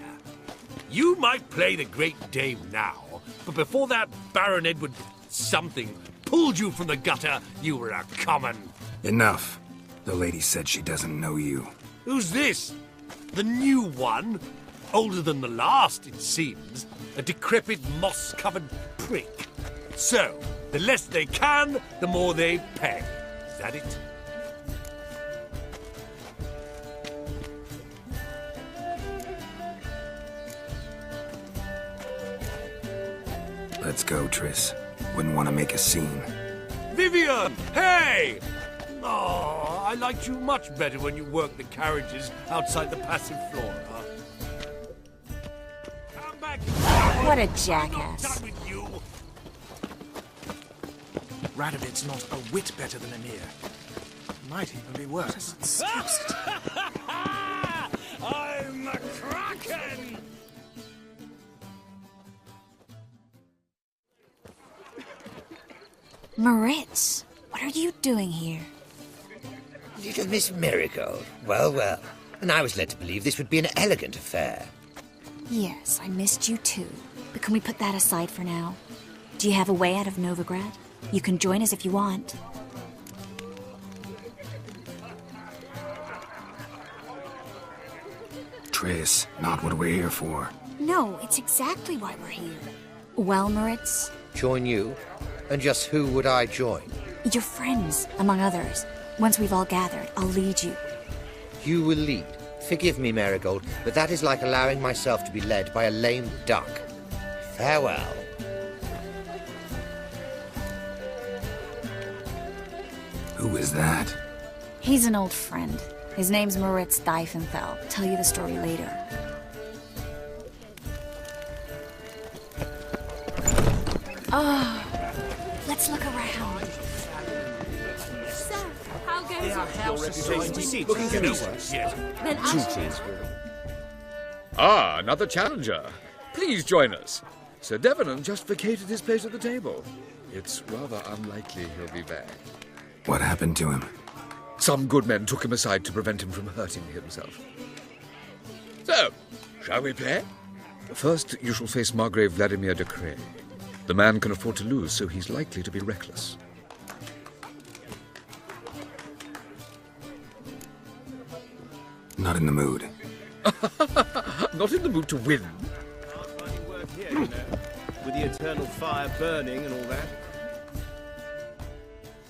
You might play the great dame now, but before that Baron Edward something pulled you from the gutter, you were a common. Enough. The lady said she doesn't know you. Who's this? The new one? Older than the last, it seems. A decrepit, moss-covered prick. So, the less they can, the more they pay. Is that it? Let's go, Triss. Wouldn't want to make a scene. Vivian! Hey! Oh, I liked you much better when you worked the carriages outside the passive flora. Come back! What a jackass. I'm not done with you. Radovid's not a whit better than Emir. Might even be worse. I'm a kraken! Moritz, what are you doing here? Little Miss Marigold. Well, well. And I was led to believe this would be an elegant affair. Yes, I missed you too. But can we put that aside for now? Do you have a way out of Novigrad? You can join us if you want. Triss, not what we're here for. No, it's exactly why we're here. Well, Moritz? Join you? And just who would I join? Your friends, among others. Once we've all gathered, I'll lead you. You will lead. Forgive me, Marigold, but that is like allowing myself to be led by a lame duck. Farewell. Who is that? He's an old friend. His name's Moritz Diefenthal. Tell you the story later. Oh, let's look around. So, how goes it? Looking for Then Ash- Ah, another challenger. Please join us. Sir Devenant just vacated his place at the table. It's rather unlikely he'll be back. What happened to him? Some good men took him aside to prevent him from hurting himself. So, shall we play? First, you shall face Margrave Vladimir de Cray. The man can afford to lose, so he's likely to be reckless. Not in the mood. Not in the mood to win. Here, you know, with the eternal fire burning and all that.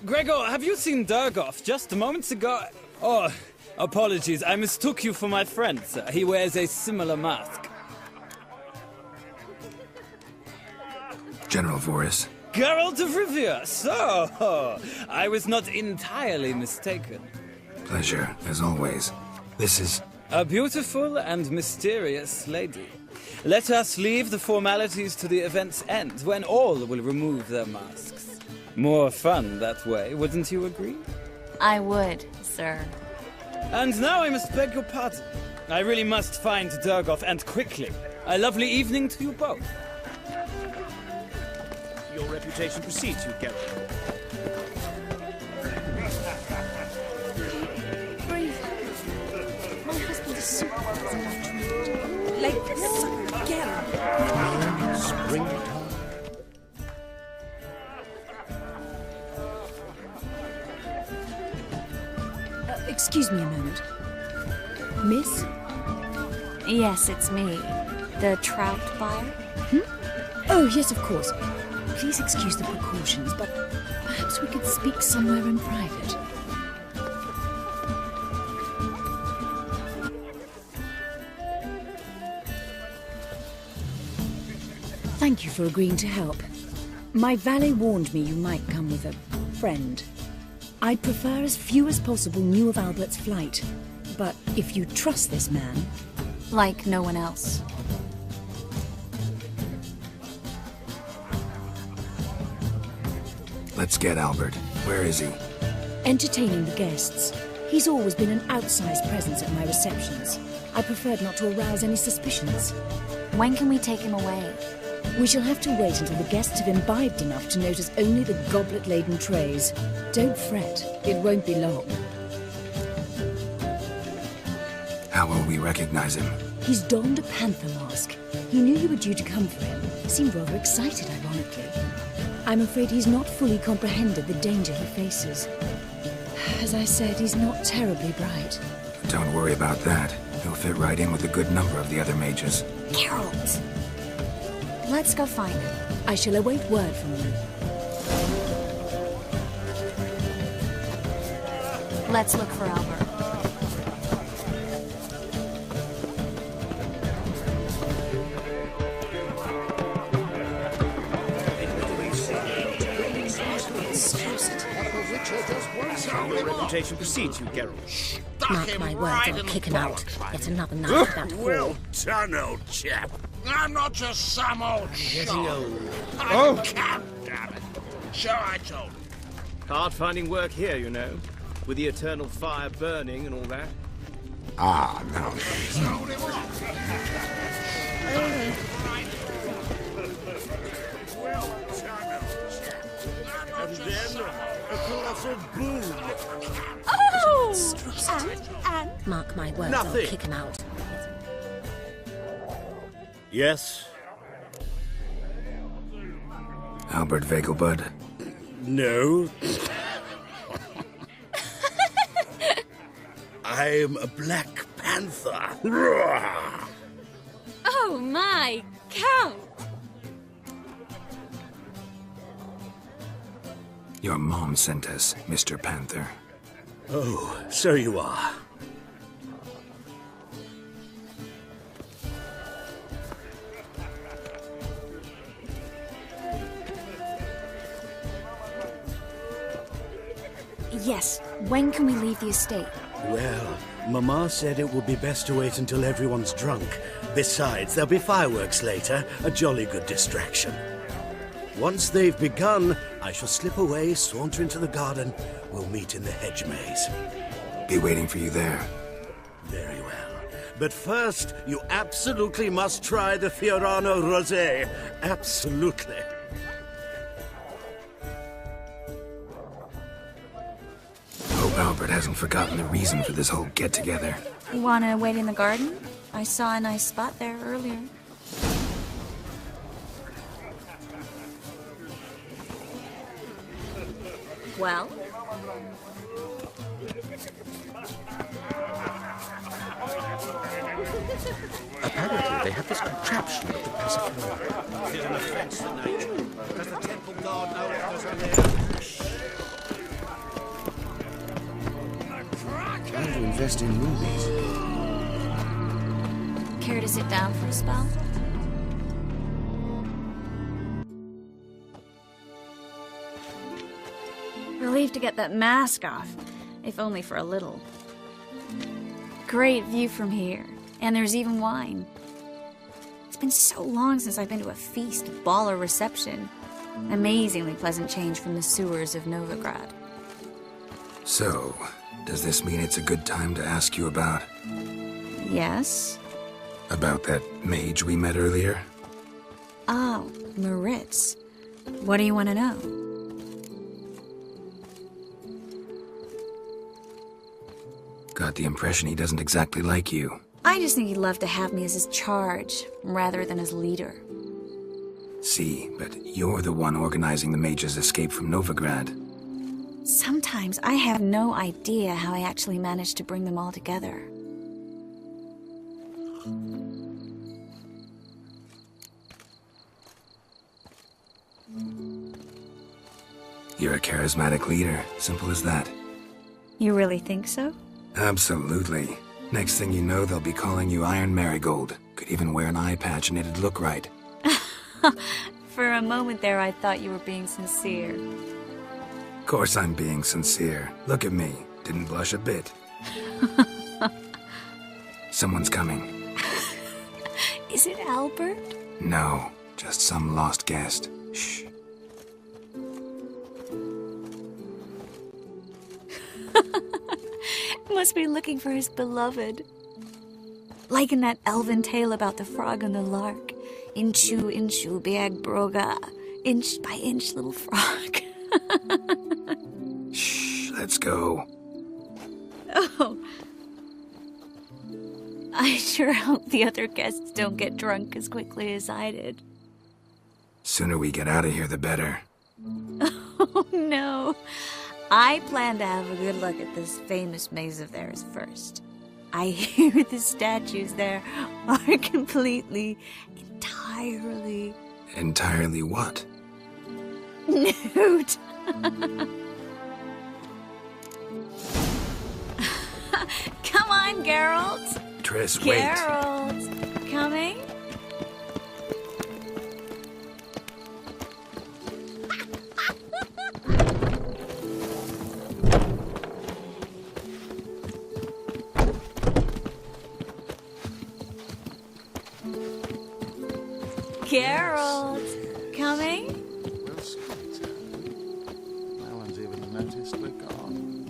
Gregor, have you seen Durgoff just moments ago? Oh, apologies. I mistook you for my friend, sir. He wears a similar mask. General Voris. Geralt of Rivia. So, I was not entirely mistaken. Pleasure, as always. This is... A beautiful and mysterious lady. Let us leave the formalities to the event's end, when all will remove their masks. More fun that way, wouldn't you agree? I would, sir. And now I must beg your pardon. I really must find Durgoff, and quickly. A lovely evening to you both. Your reputation precedes you, Geralt. My husband is super like this again. Springtime. Excuse me a moment. Miss? Yes, it's me. The trout buyer? Oh, yes, of course. Please excuse the precautions, but perhaps we could speak somewhere in private. Thank you for agreeing to help. My valet warned me you might come with a friend. I'd prefer as few as possible knew of Albert's flight. But if you trust this man... Like no one else. Let's get Albert. Where is he? Entertaining the guests. He's always been an outsized presence at my receptions. I preferred not to arouse any suspicions. When can we take him away? We shall have to wait until the guests have imbibed enough to notice only the goblet-laden trays. Don't fret, it won't be long. How will we recognize him? He's donned a panther mask. He knew you were due to come for him. Seemed rather excited, ironically. I'm afraid he's not fully comprehended the danger he faces. As I said, he's not terribly bright. Don't worry about that. He'll fit right in with a good number of the other mages. Geralt! Let's go find him. I shall await word from you. Let's look for Albert. Your reputation precedes you, Geralt. Mark my words, I'll kick him out. Yet another night without a Well fall. done, old chap. I'm not just some old Getting old. I'm Cap, damn it. So I told him. Hard finding work here, you know, with the eternal fire burning and all that. Ah, now. And then a colossal boom. Oh! And? Mark my words, Nothing. I'll kick him out. Yes? Albert Vegelbud? No. I'm a Black Panther. Oh my, Count! Your mom sent us, Mr. Panther. Oh, so you are. Yes. When can we leave the estate? Well, Mama said it would be best to wait until everyone's drunk. Besides, there'll be fireworks later, a jolly good distraction. Once they've begun, I shall slip away, saunter into the garden. We'll meet in the hedge maze. Be waiting for you there. Very well. But first, you absolutely must try the Fiorano Rosé. Absolutely. hope Albert hasn't forgotten the reason for this whole get-together. You wanna wait in the garden? I saw a nice spot there earlier. Well? Apparently, they have this contraption at the Presión. It is an offence to nature. Does the temple guard know what goes on there? Trying to invest in movies. Care to sit down for a spell? Relieved to get that mask off, if only for a little. Great view from here, and there's even wine. It's been so long since I've been to a feast, ball, or reception. Amazingly pleasant change from the sewers of Novigrad. So, does this mean it's a good time to ask you about... Yes? About that mage we met earlier? Oh, Moritz. What do you want to know? Got the impression he doesn't exactly like you. I just think he'd love to have me as his charge, rather than as leader. See, but you're the one organizing the mage's escape from Novigrad. Sometimes I have no idea how I actually managed to bring them all together. You're a charismatic leader, simple as that. You really think so? Absolutely. Next thing you know, they'll be calling you Iron Marigold. Could even wear an eye patch and it'd look right. For a moment there, I thought you were being sincere. Of course I'm being sincere. Look at me. Didn't blush a bit. Someone's coming. Is it Albert? No, just some lost guest. Shh. Must be looking for his beloved. Like in that elven tale about the frog and the lark. Inchu, inchu, biag broga. Inch by inch, little frog. Shh, let's go. Oh. I sure hope the other guests don't get drunk as quickly as I did. Sooner we get out of here, the better. Oh, no. I plan to have a good look at this famous maze of theirs first. I hear the statues there are completely, entirely... Entirely what? Nude. Come on, Geralt. Triss, wait. Geralt, coming? Geralt, coming? Well, sweet. No one's even noticed we're gone.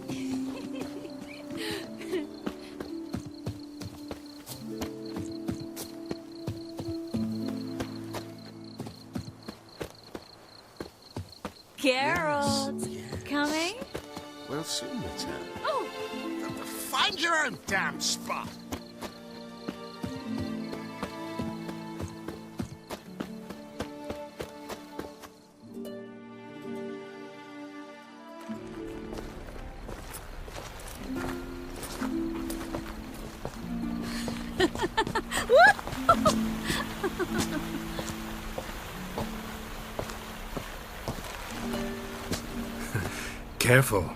Geralt, coming? We'll soon return. Oh! Find your own damn spot. Careful.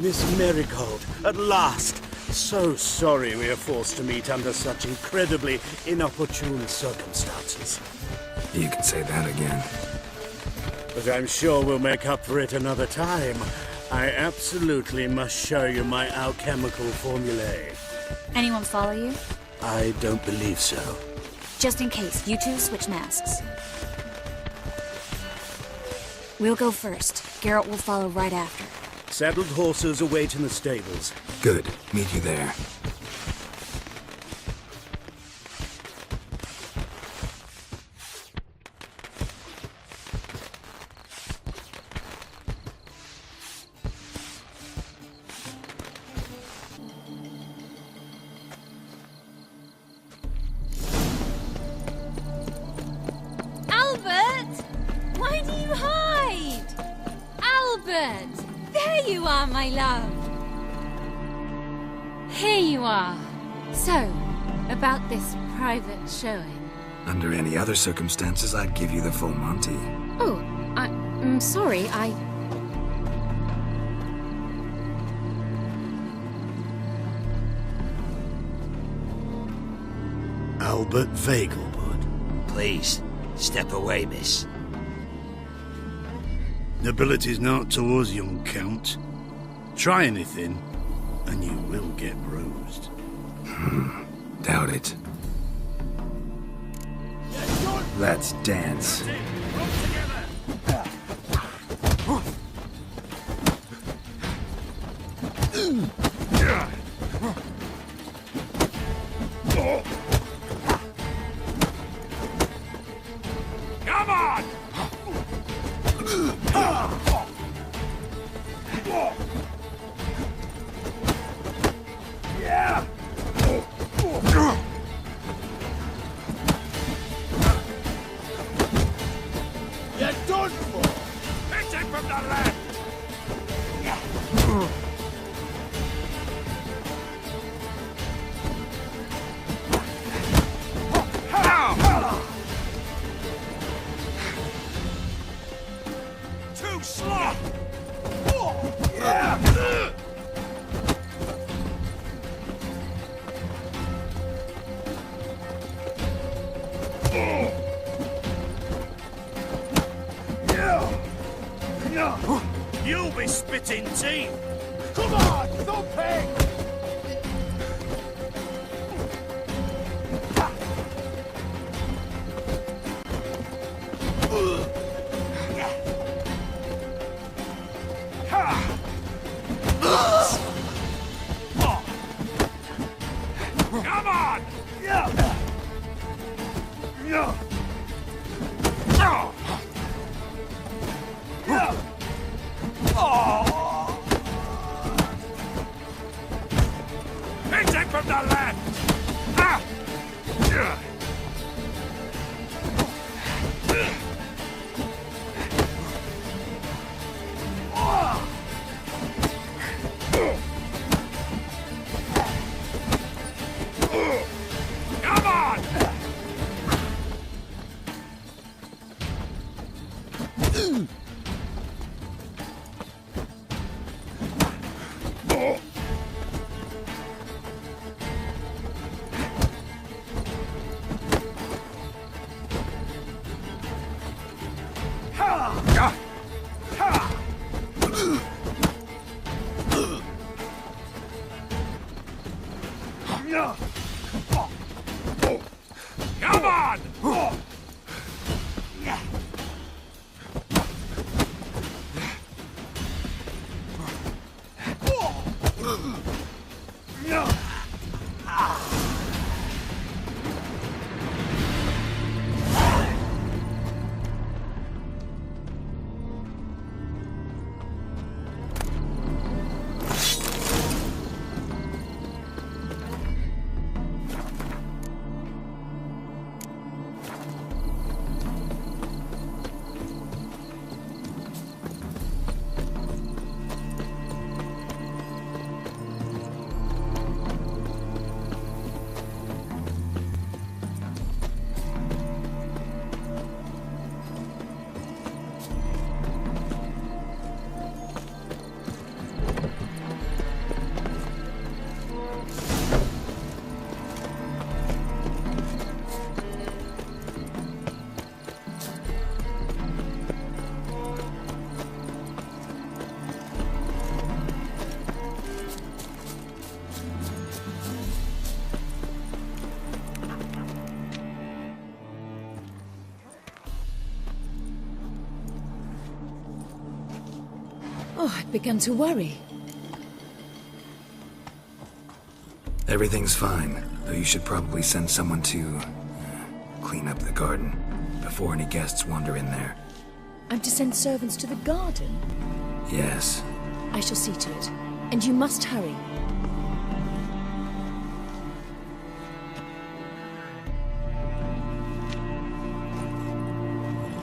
Miss Marigold, at last! So sorry we are forced to meet under such incredibly inopportune circumstances. You could say that again. But I'm sure we'll make up for it another time. I absolutely must show you my alchemical formulae. Anyone follow you? I don't believe so. Just in case, you two switch masks. We'll go first. Garrett will follow right after. Saddled horses await in the stables. Good. Meet you there. Albert! Why do you hide? Albert! There you are, my love. Here you are. So, about this private showing. Under any other circumstances, I'd give you the full Monty. Oh, I'm sorry, Albert Vegelbud. Please, step away, miss. Nobility's not towards young Count. Try anything, and you will get bruised. Doubt it. Let's dance. Come on! Yeah! You're done for! Hit him from the left! Too slow! You'll be spitting teeth! Come on, don't pay! Come on! Hit him from the left! Come on! Come on! Oh, I'd begun to worry. Everything's fine, though you should probably send someone to clean up the garden before any guests wander in there. I'm to send servants to the garden? Yes. I shall see to it. And you must hurry.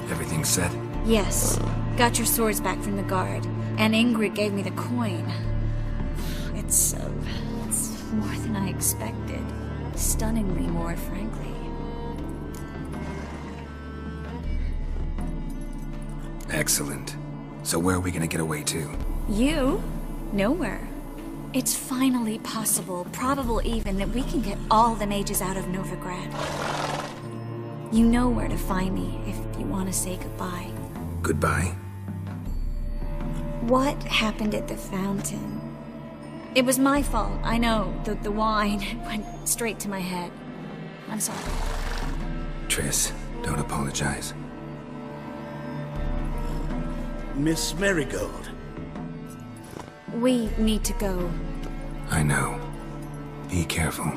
Everything set? Yes. Got your swords back from the guard. And Ingrid gave me the coin. It's more than I expected. Stunningly more, frankly. Excellent. So where are we gonna get away to? You? Nowhere. It's finally possible, probable even, that we can get all the mages out of Novigrad. You know where to find me if you want to say goodbye. Goodbye? What happened at the fountain? It was my fault, I know. The wine went straight to my head. I'm sorry. Triss, don't apologize. Miss Marigold. We need to go. I know. Be careful.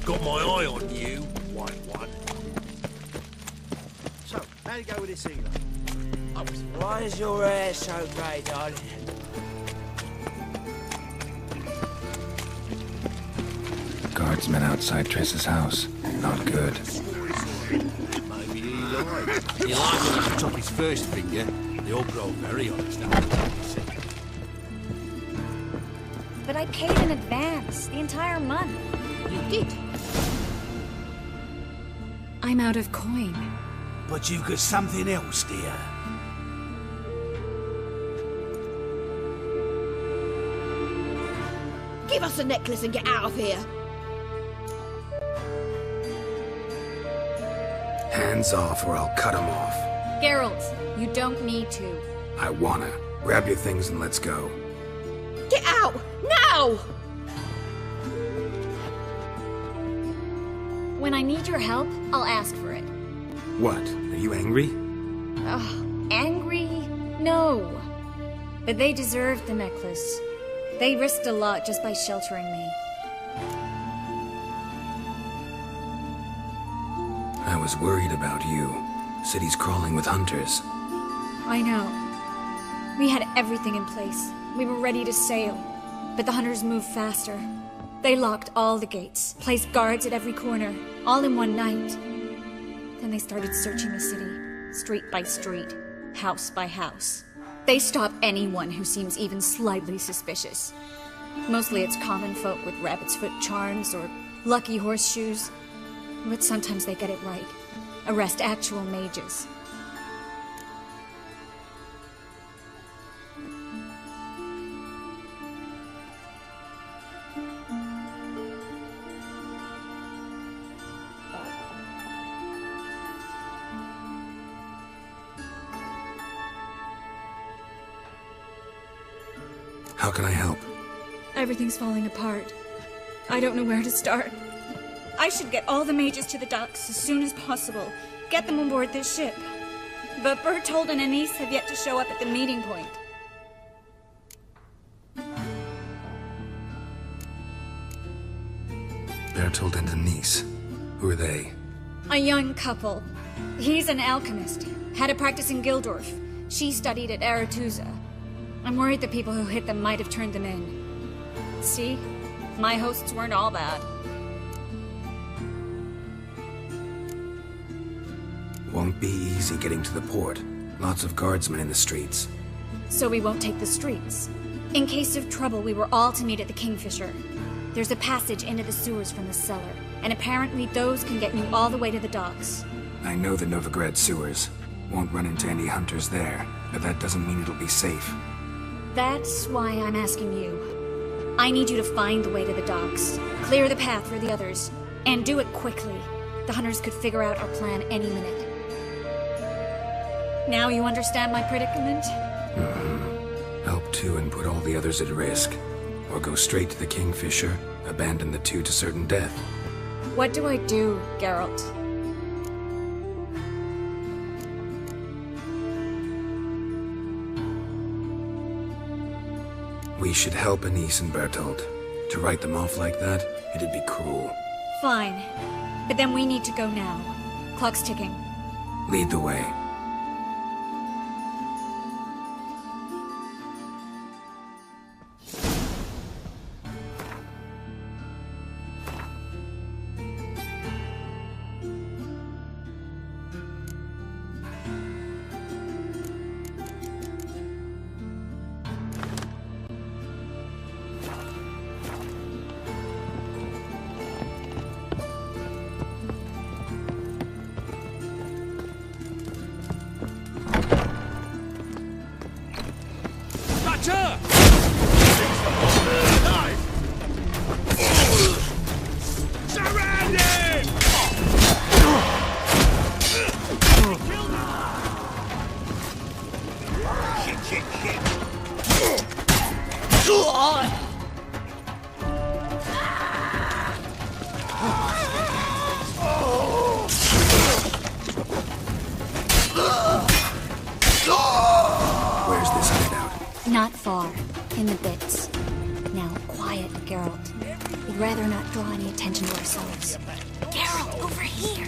Got my eye on you, white one. So, how do you go with this healer? Why is your hair so grey, darling? Guardsmen outside Triss's house. Not good. Maybe he lied. He lied when he cut off his first finger. They all grow very honest after that, you see. But I paid in advance, the entire month. You did? I'm out of coin. But you've got something else, dear. Give us a necklace and get out of here. Hands off or I'll cut them off. Geralt, you don't need to. I wanna. Grab your things and let's go. Get out! Now! When I need your help, I'll ask for it. What? Are you angry? Ugh, angry? No. But they deserved the necklace. They risked a lot just by sheltering me. I was worried about you. City's crawling with hunters. I know. We had everything in place. We were ready to sail. But the hunters moved faster. They locked all the gates, placed guards at every corner, all in one night. Then they started searching the city, street by street, house by house. They stop anyone who seems even slightly suspicious. Mostly it's common folk with rabbit's foot charms or lucky horseshoes. But sometimes they get it right. Arrest actual mages. How can I help? Everything's falling apart. I don't know where to start. I should get all the mages to the docks as soon as possible. Get them on board this ship. But Bertold and Anise have yet to show up at the meeting point. Bertold and Anise. Who are they? A young couple. He's an alchemist. Had a practice in Gildorf. She studied at Aretusa. I'm worried the people who hit them might have turned them in. See? My hosts weren't all bad. Won't be easy getting to the port. Lots of guardsmen in the streets. So we won't take the streets. In case of trouble, we were all to meet at the Kingfisher. There's a passage into the sewers from the cellar, and apparently those can get you all the way to the docks. I know the Novigrad sewers. Won't run into any hunters there, but that doesn't mean it'll be safe. That's why I'm asking you. I need you to find the way to the docks, clear the path for the others, and do it quickly. The hunters could figure out our plan any minute. Now you understand my predicament? Help two and put all the others at risk. Or go straight to the Kingfisher, abandon the two to certain death. What do I do, Geralt? We should help Anise and Bertold. To write them off like that, it'd be cruel. Fine. But then we need to go now. Clock's ticking. Lead the way. Where's this hideout? Not far. In the bits. Now, quiet, Geralt. We'd rather not draw any attention to ourselves. Geralt, over here!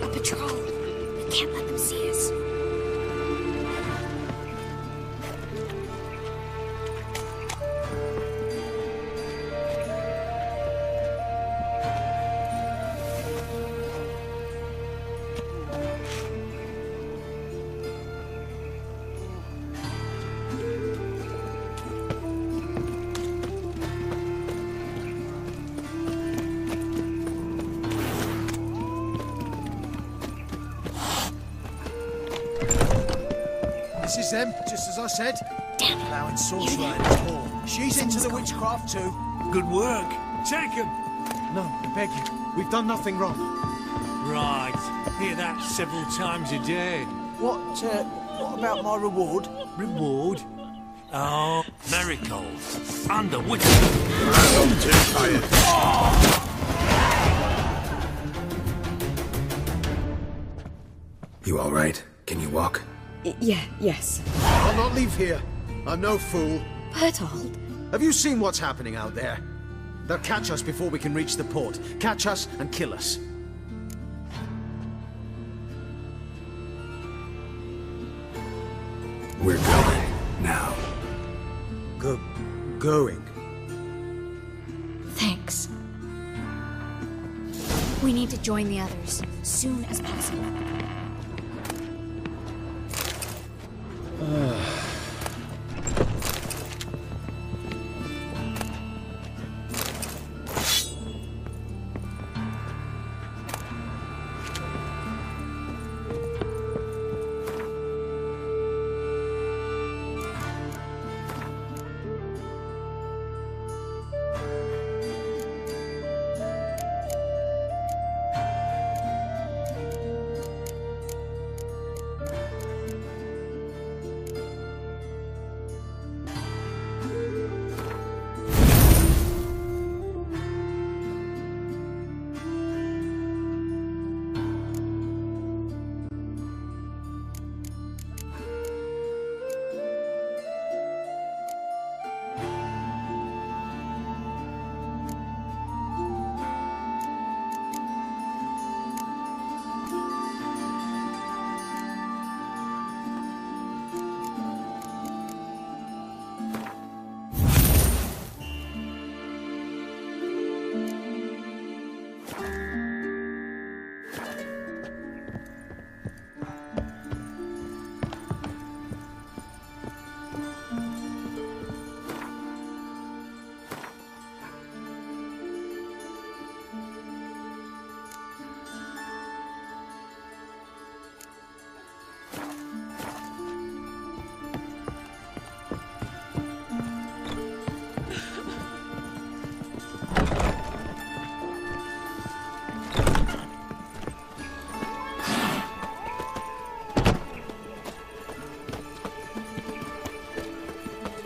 A patrol. We can't let them see us. This is them, just as I said. Damn it. Allowing sorcerer and more. She's into the witchcraft too. Good work. Take him. No, I beg you. We've done nothing wrong. Right. Hear that several times a day. What about my reward? Reward? Oh, miracle. Under witch. I'm too tired. You all right? Can you walk? Yes. I'll not leave here. I'm no fool. Bertold? Have you seen what's happening out there? They'll catch us before we can reach the port. Catch us and kill us. We're going now. Going? Thanks. We need to join the others, soon as possible.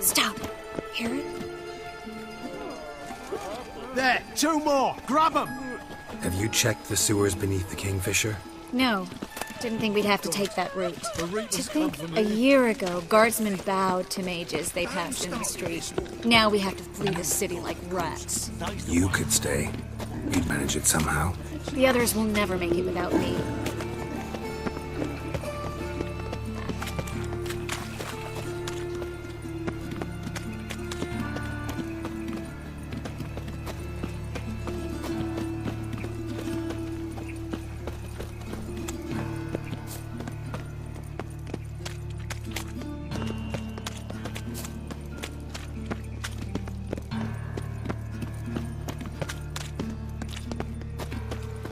Stop. Hear it? There! 2 more! Grab them! Have you checked the sewers beneath the Kingfisher? No. Didn't think we'd have to take that route. To think a year ago, guardsmen bowed to mages they passed in the street. Now we have to flee the city like rats. You could stay. You'd manage it somehow. The others will never make it without me.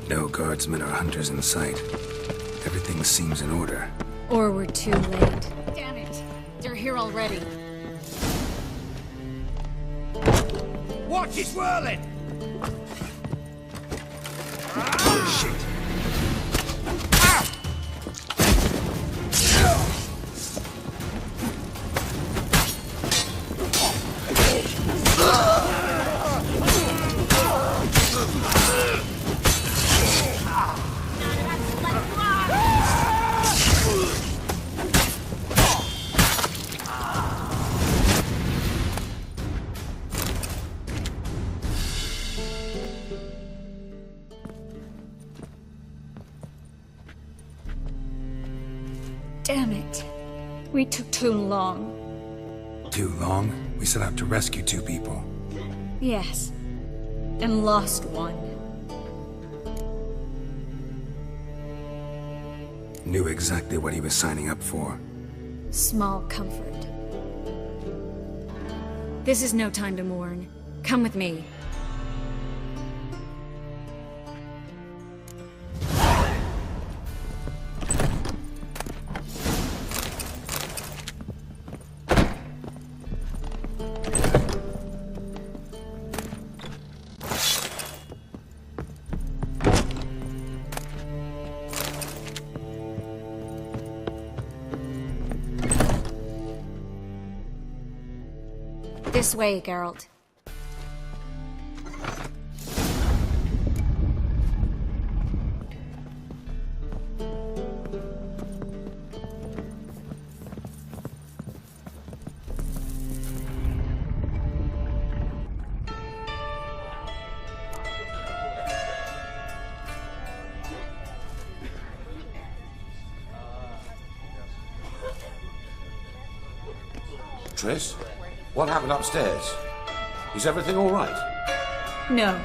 No guardsmen or hunters in sight. Everything seems in order. Or we're too late. Damn it! They're here already. Watch it whirling! Shit. Damn it. We took too long. Too long? We set out to rescue 2 people. Yes. And lost one. Knew exactly what he was signing up for. Small comfort. This is no time to mourn. Come with me. This way, Geralt. Triss, what happened upstairs? Is everything all right? No,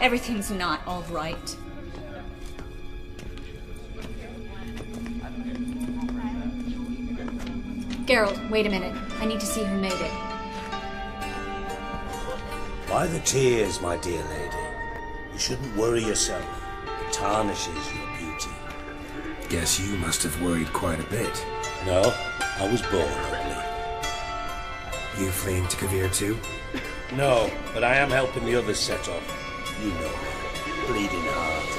everything's not all right. Geralt, wait a minute. I need to see who made it. Why the tears, my dear lady? You shouldn't worry yourself. It tarnishes your beauty. Guess you must have worried quite a bit. No, I was born ugly. You fleeing to Kavir too? No, but I am helping the others set off. You know me. Bleeding heart.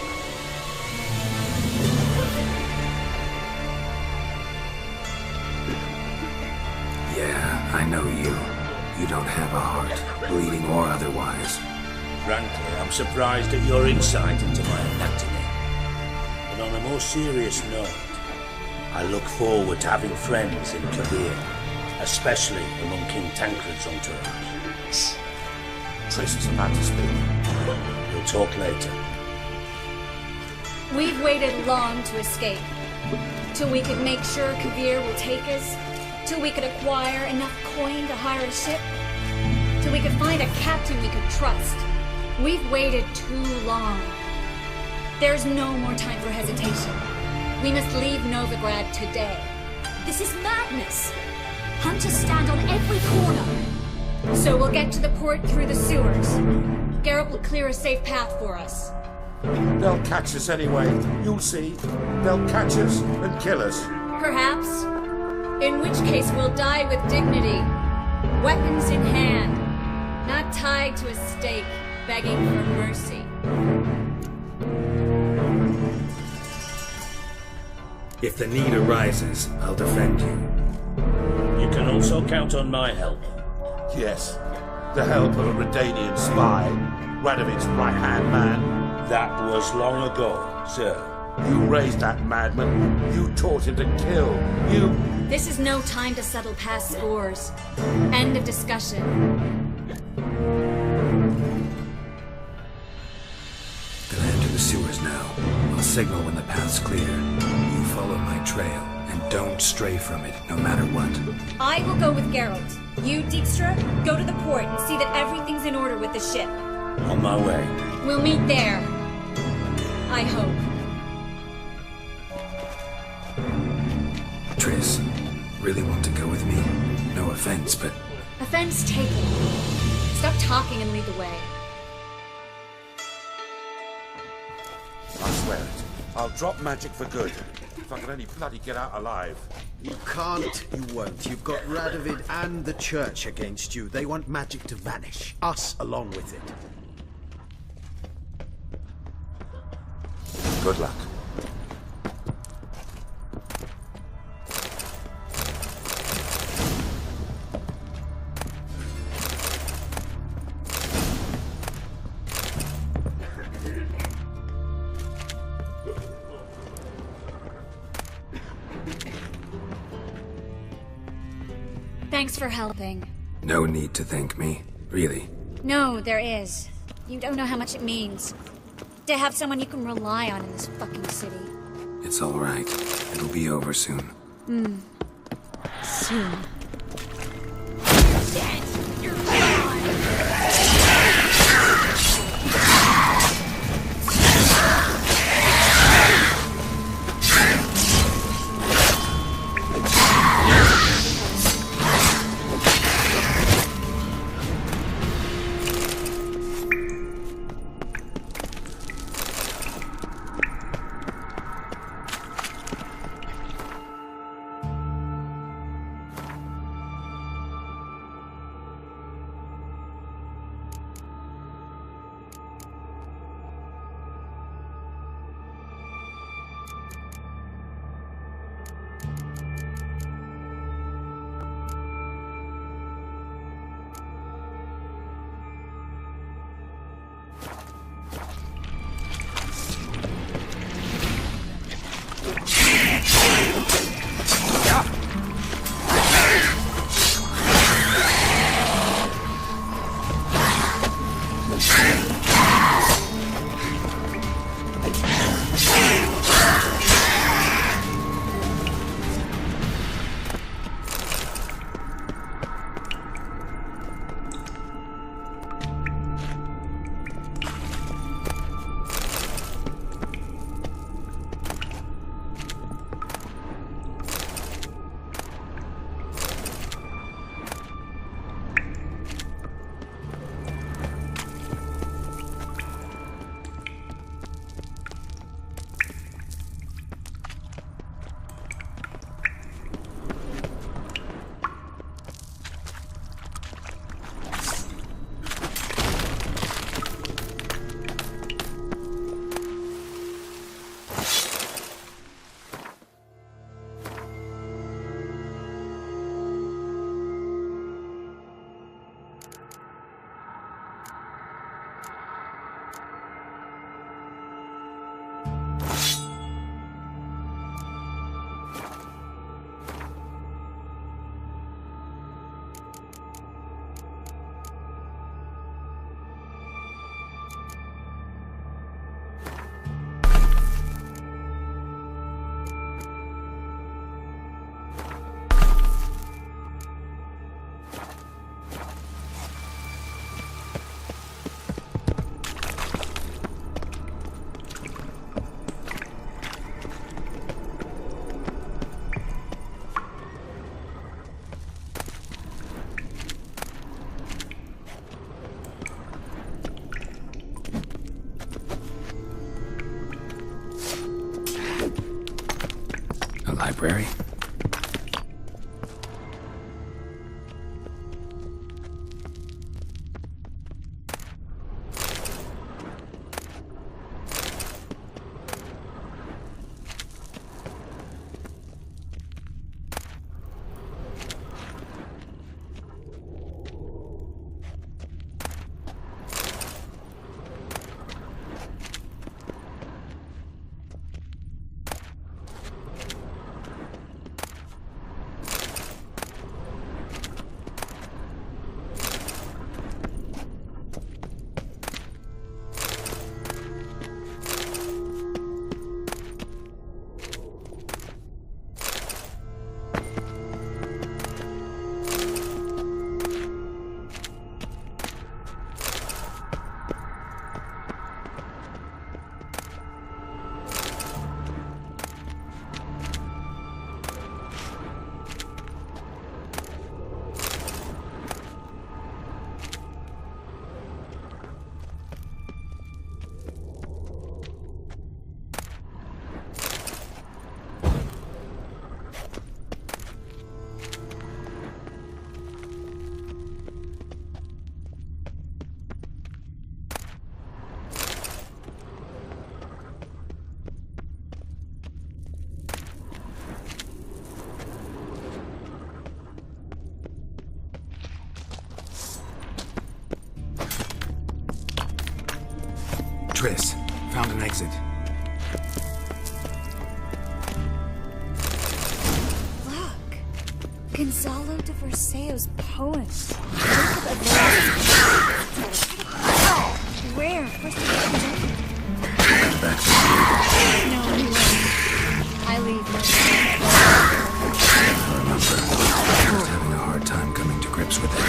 Yeah, I know you. You don't have a heart, bleeding or otherwise. Frankly, I'm surprised at your insight into my anatomy. But on a more serious note, I look forward to having friends in Kavir, especially among King Tancred's entourage. Triss is about to speak. We'll talk later. We've waited long to escape. Till we could make sure Kavir will take us. Till we could acquire enough coin to hire a ship. Till we could find a captain we could trust. We've waited too long. There's no more time for hesitation. We must leave Novigrad today. This is madness. Hunters stand on every corner. So we'll get to the port through the sewers. Geralt will clear a safe path for us. They'll catch us anyway. You'll see. They'll catch us and kill us. Perhaps. In which case we'll die with dignity. Weapons in hand. Not tied to a stake, begging for mercy. If the need arises, I'll defend you. You can also count on my help. Yes, the help of a Redanian spy, Radovid's right-hand man. That was long ago, sir. You raised that madman. You taught him to kill. You... This is no time to settle past scores. End of discussion. Gonna enter the sewers now. I'll signal when the path's clear. You follow my trail, and don't stray from it, no matter what. I will go with Geralt. You, Dijkstra, go to the port and see that everything's in order with the ship. On my way. We'll meet there. I hope. Triss, really want to go with me? No offense, but... Offense taken. Stop talking and lead the way. I swear it. I'll drop magic for good. If I can only bloody get out alive. You can't, you won't. You've got Radovid and the Church against you. They want magic to vanish. Us along with it. Good luck. Thanks for helping. No need to thank me, really. No, there is. You don't know how much it means. To have someone you can rely on in this fucking city. It's all right. It'll be over soon. Soon. Library? Tris, found an exit. Look! Gonzalo de Verseo's poem. Where? Where's the Back No, he won't. I leave I was having a hard time coming to grips with it.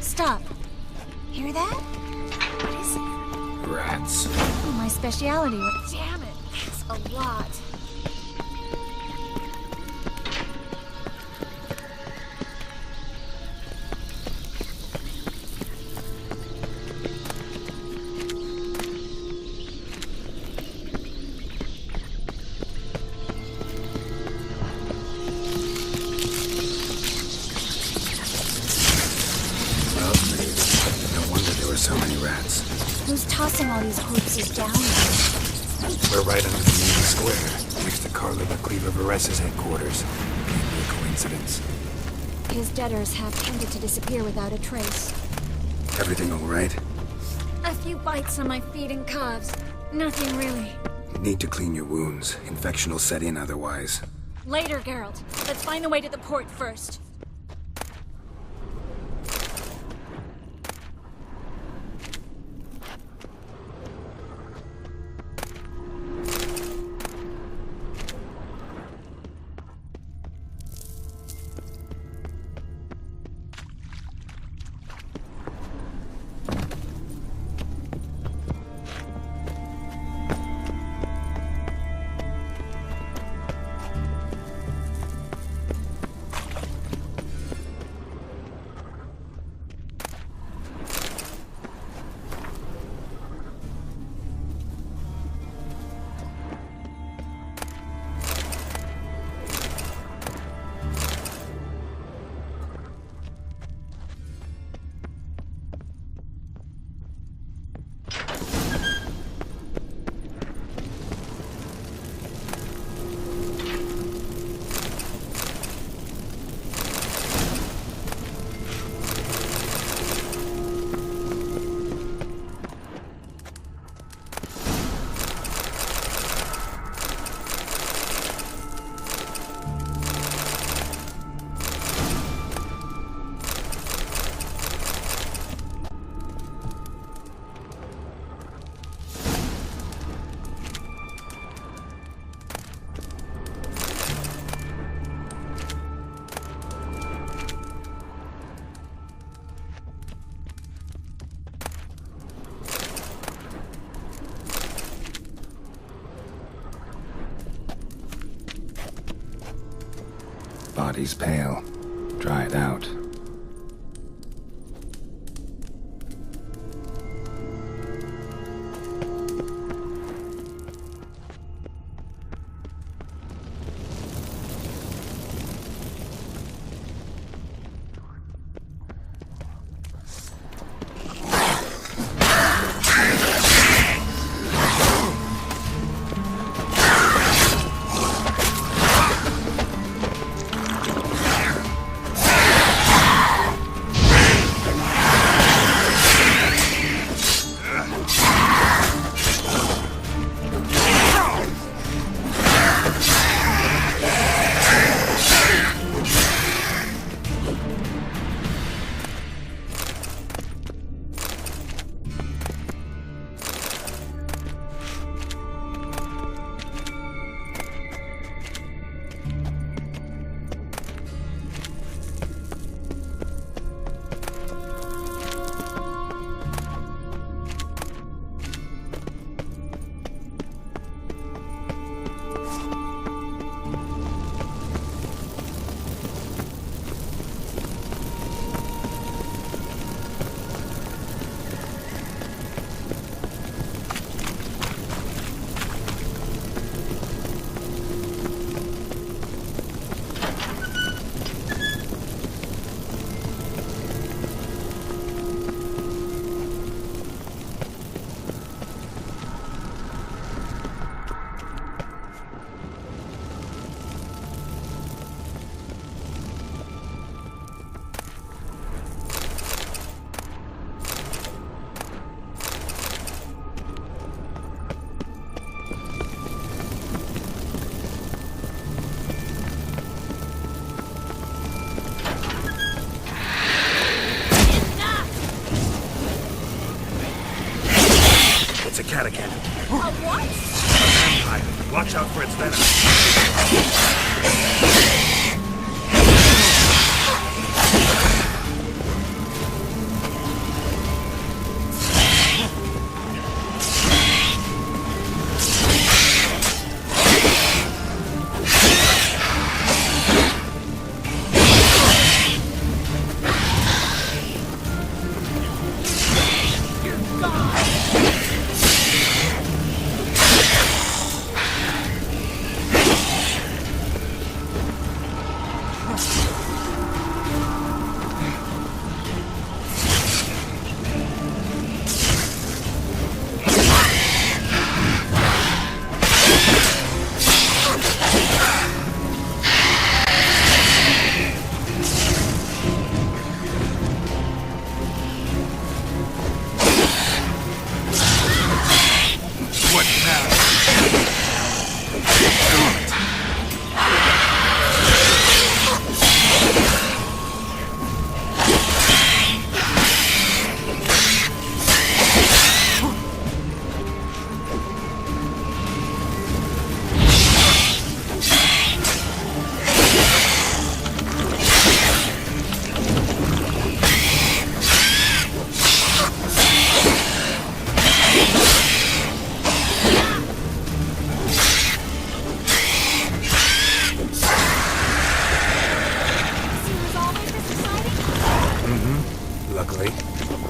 Stop. Hear that? What is it? Rats. Oh, my speciality. Damn it. That's a lot. Who's tossing all these corpses down here? We're right under the main square, next to Carlo the Cleaver Vares's headquarters. Can't be a coincidence. His debtors have tended to disappear without a trace. Everything all right? A few bites on my feet and calves. Nothing really. Need to clean your wounds. Infection will set in otherwise. Later, Geralt. Let's find the way to the port first. body's pale, dried out. It's a catacomb. A what? Vampire. Watch out for its venom.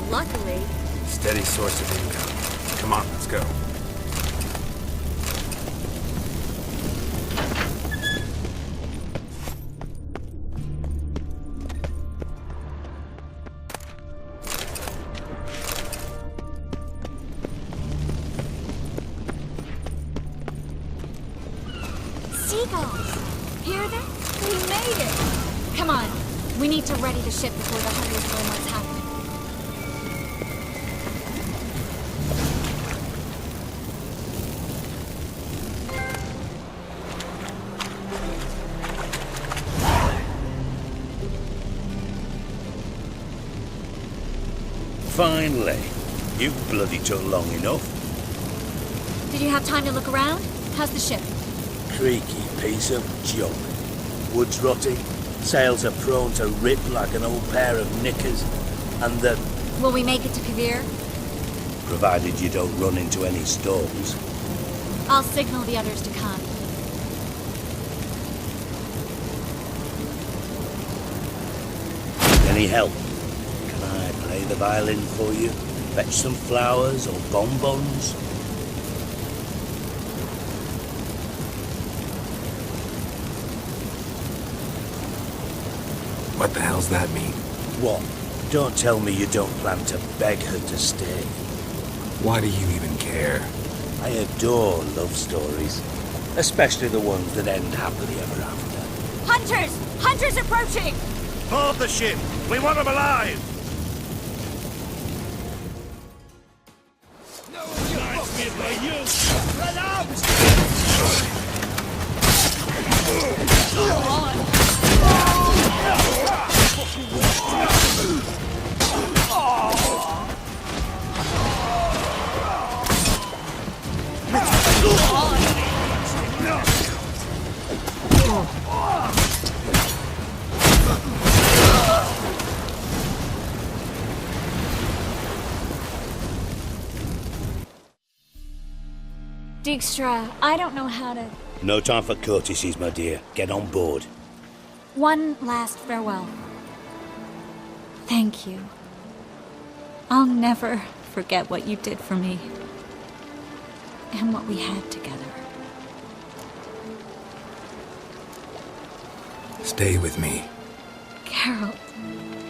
Luckily. Steady source of income. Come on, let's go. Seagulls! Hear them? We made it! Come on, we need to ready the ship before the hunters learn what's happening. Finally. You bloody took long enough. Did you have time to look around? How's the ship? Creaky piece of junk. Wood's rotting, sails are prone to rip like an old pair of knickers, and the... Will we make it to Kavir? Provided you don't run into any storms. I'll signal the others to come. any help? Can I play the violin for you? Fetch some flowers or bonbons? What the hell's that mean? What? Don't tell me you don't plan to beg her to stay. Why do you even care? I adore love stories, especially the ones that end happily ever after. Hunters! Hunters approaching! Board the ship! We want them alive! Dijkstra, I don't know how to... No time for courtesies, my dear. Get on board. One last farewell. Thank you. I'll never forget what you did for me. And what we had together. Stay with me. Carol,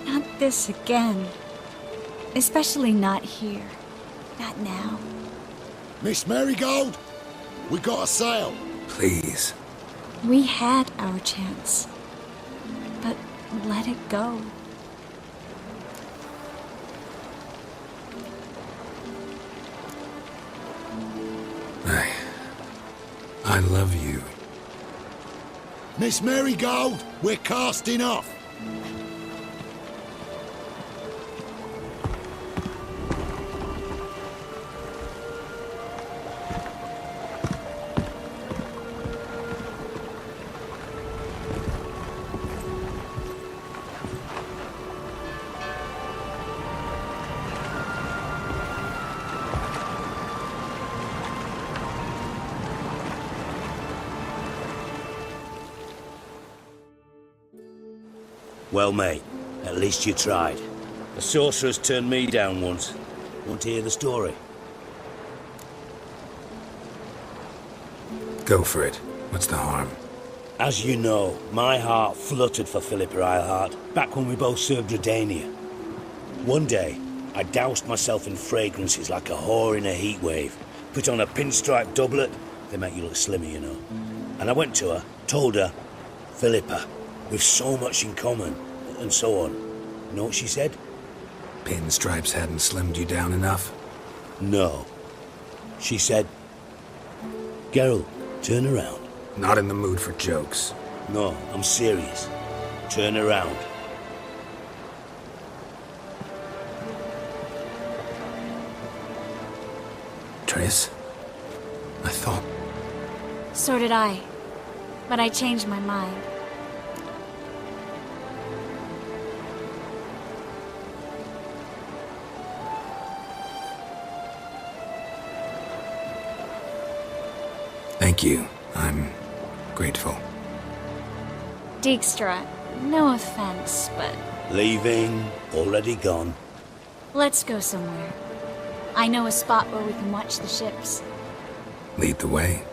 not this again. Especially not here. Not now. Miss Marigold, we got a sail. Please. We had our chance. But let it go. I love you. Miss Marigold, we're casting off. Well, mate, at least you tried. The sorceress turned me down once. Want to hear the story? Go for it. What's the harm? As you know, my heart fluttered for Philippa Eilhart back when we both served Redania. One day, I doused myself in fragrances like a whore in a heat wave. Put on a pinstripe doublet. They make you look slimmer, you know. And I went to her, told her, Philippa, we've so much in common, and so on. You know what she said? Pinstripes hadn't slimmed you down enough? No. She said, Geralt, turn around. Not in the mood for jokes. No, I'm serious. Turn around. Triss? I thought... So did I. But I changed my mind. Thank you. I'm grateful. Dijkstra, no offense, but... Leaving, already gone. Let's go somewhere. I know a spot where we can watch the ships. Lead the way.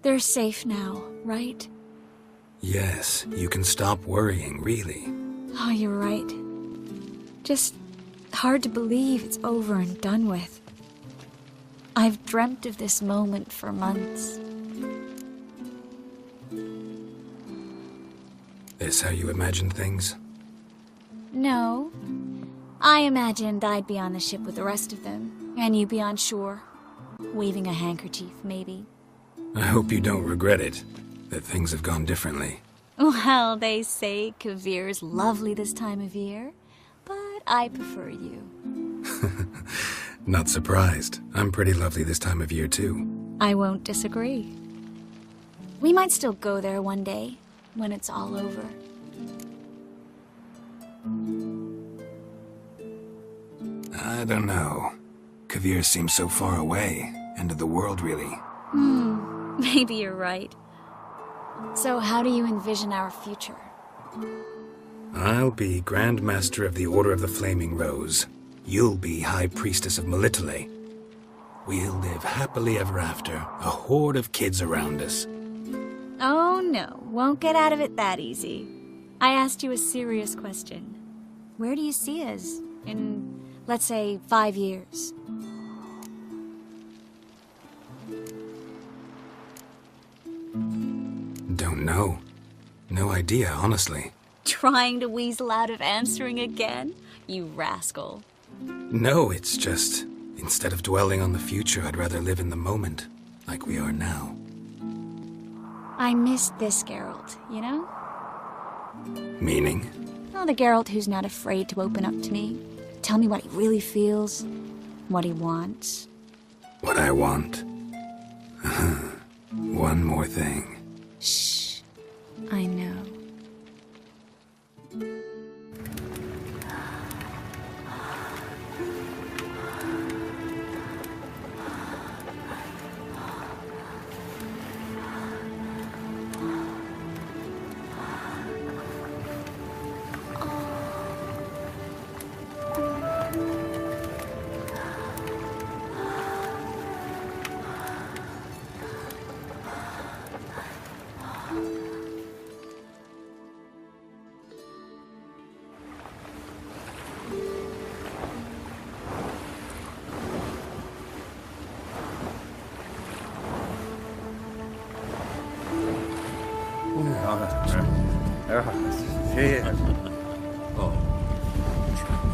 They're safe now, right? Yes, you can stop worrying, really. Oh, you're right. Just hard to believe it's over and done with. I've dreamt of this moment for months. This how you imagine things? No. I imagined I'd be on the ship with the rest of them, and you be on shore, waving a handkerchief, maybe. I hope you don't regret it, that things have gone differently. Well, they say Kavir's lovely this time of year, but I prefer you. Not surprised. I'm pretty lovely this time of year, too. I won't disagree. We might still go there one day, when it's all over. I don't know. Kavir seems so far away. End of the world, really. Maybe you're right. So how do you envision our future? I'll be Grand Master of the Order of the Flaming Rose. You'll be High Priestess of Melitele. We'll live happily ever after, a horde of kids around us. Oh no, won't get out of it that easy. I asked you a serious question. Where do you see us in, let's say, 5 years? Don't know. No idea, honestly. Trying to weasel out of answering again? You rascal. No, it's just, instead of dwelling on the future, I'd rather live in the moment, like we are now. I missed this Geralt, you know? Meaning? Oh, the Geralt who's not afraid to open up to me. Tell me what he really feels, what he wants. What I want? One more thing. Shh. I know.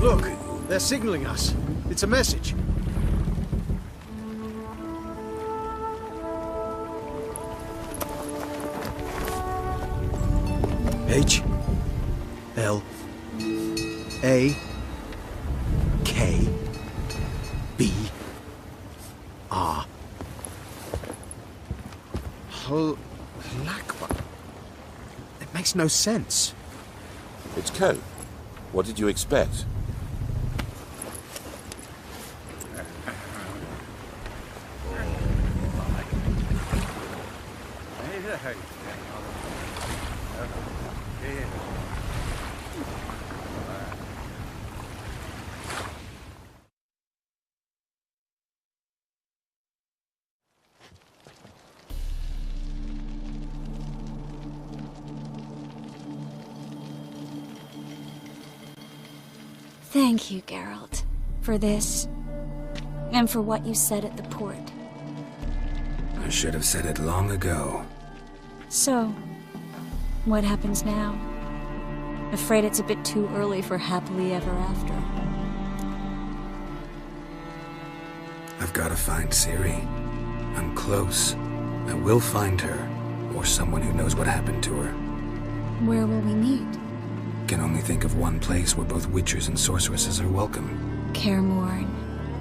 Look, they're signaling us. It's a message. H L A K B R. Lakba. It makes no sense. It's code. What did you expect? Thank you, Geralt, for this, and for what you said at the port. I should have said it long ago. So, what happens now? Afraid it's a bit too early for happily ever after. I've got to find Ciri. I'm close. I will find her, or someone who knows what happened to her. Where will we meet? Can only think of one place where both witchers and sorceresses are welcome. Kaer Morhen.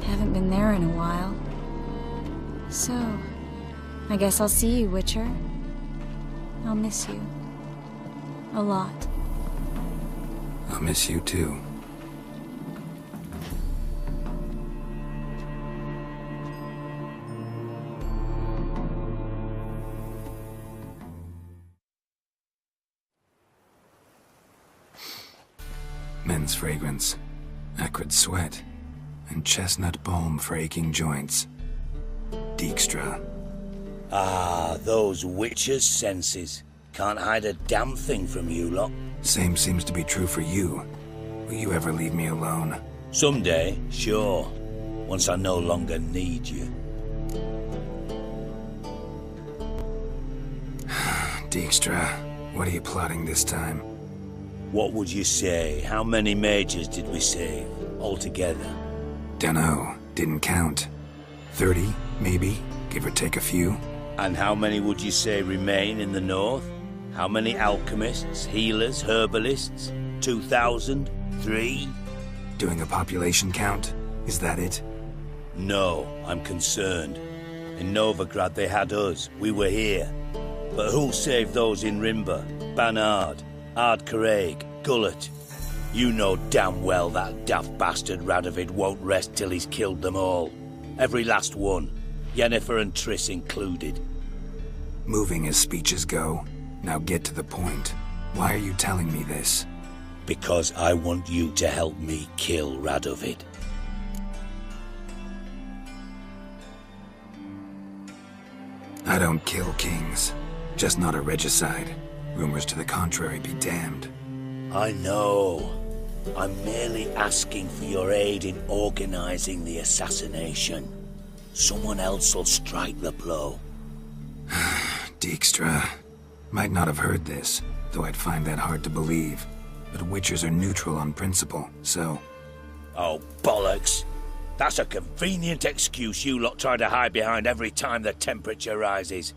Haven't been there in a while. So, I guess I'll see you, Witcher. I'll miss you. A lot. I'll miss you too. Men's fragrance, acrid sweat, and chestnut balm for aching joints. Dijkstra. Ah, those witches' senses. Can't hide a damn thing from you lot. Same seems to be true for you. Will you ever leave me alone? Someday, sure. Once I no longer need you. Dijkstra, what are you plotting this time? What would you say? How many mages did we save altogether? Dunno. Didn't count. 30, maybe, give or take a few. And how many would you say remain in the north? How many alchemists, healers, herbalists? 2,000? 3? Doing a population count? Is that it? No, I'm concerned. In Novigrad they had us. We were here. But who'll save those in Rimba? Banard, Ardcaraig, Gullet? You know damn well that daft bastard Radovid won't rest till he's killed them all. Every last one. Yennefer and Triss included. Moving as speeches go. Now get to the point. Why are you telling me this? Because I want you to help me kill Radovid. I don't kill kings. Just not a regicide. Rumors to the contrary be damned. I know. I'm merely asking for your aid in organizing the assassination. Someone else will strike the blow. Dijkstra. Might not have heard this, though I'd find that hard to believe. But Witchers are neutral on principle, so... Oh, bollocks. That's a convenient excuse you lot try to hide behind every time the temperature rises.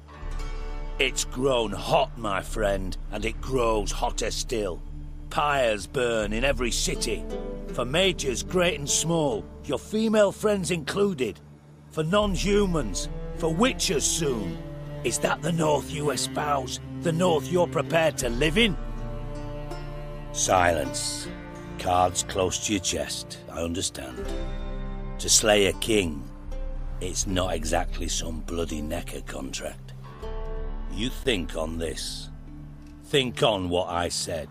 It's grown hot, my friend, and it grows hotter still. Pyres burn in every city. For mages great and small, your female friends included. For non-humans, for witchers soon. Is that the North you espouse? The North you're prepared to live in? Silence. Cards close to your chest, I understand. To slay a king, it's not exactly some bloody necker contract. You think on this. Think on what I said.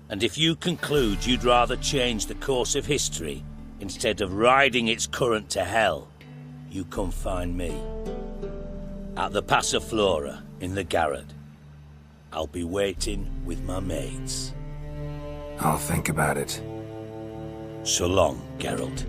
And if you conclude you'd rather change the course of history instead of riding its current to hell, you come find me. At the Passiflora in the garret. I'll be waiting with my mates. I'll think about it. So long, Geralt.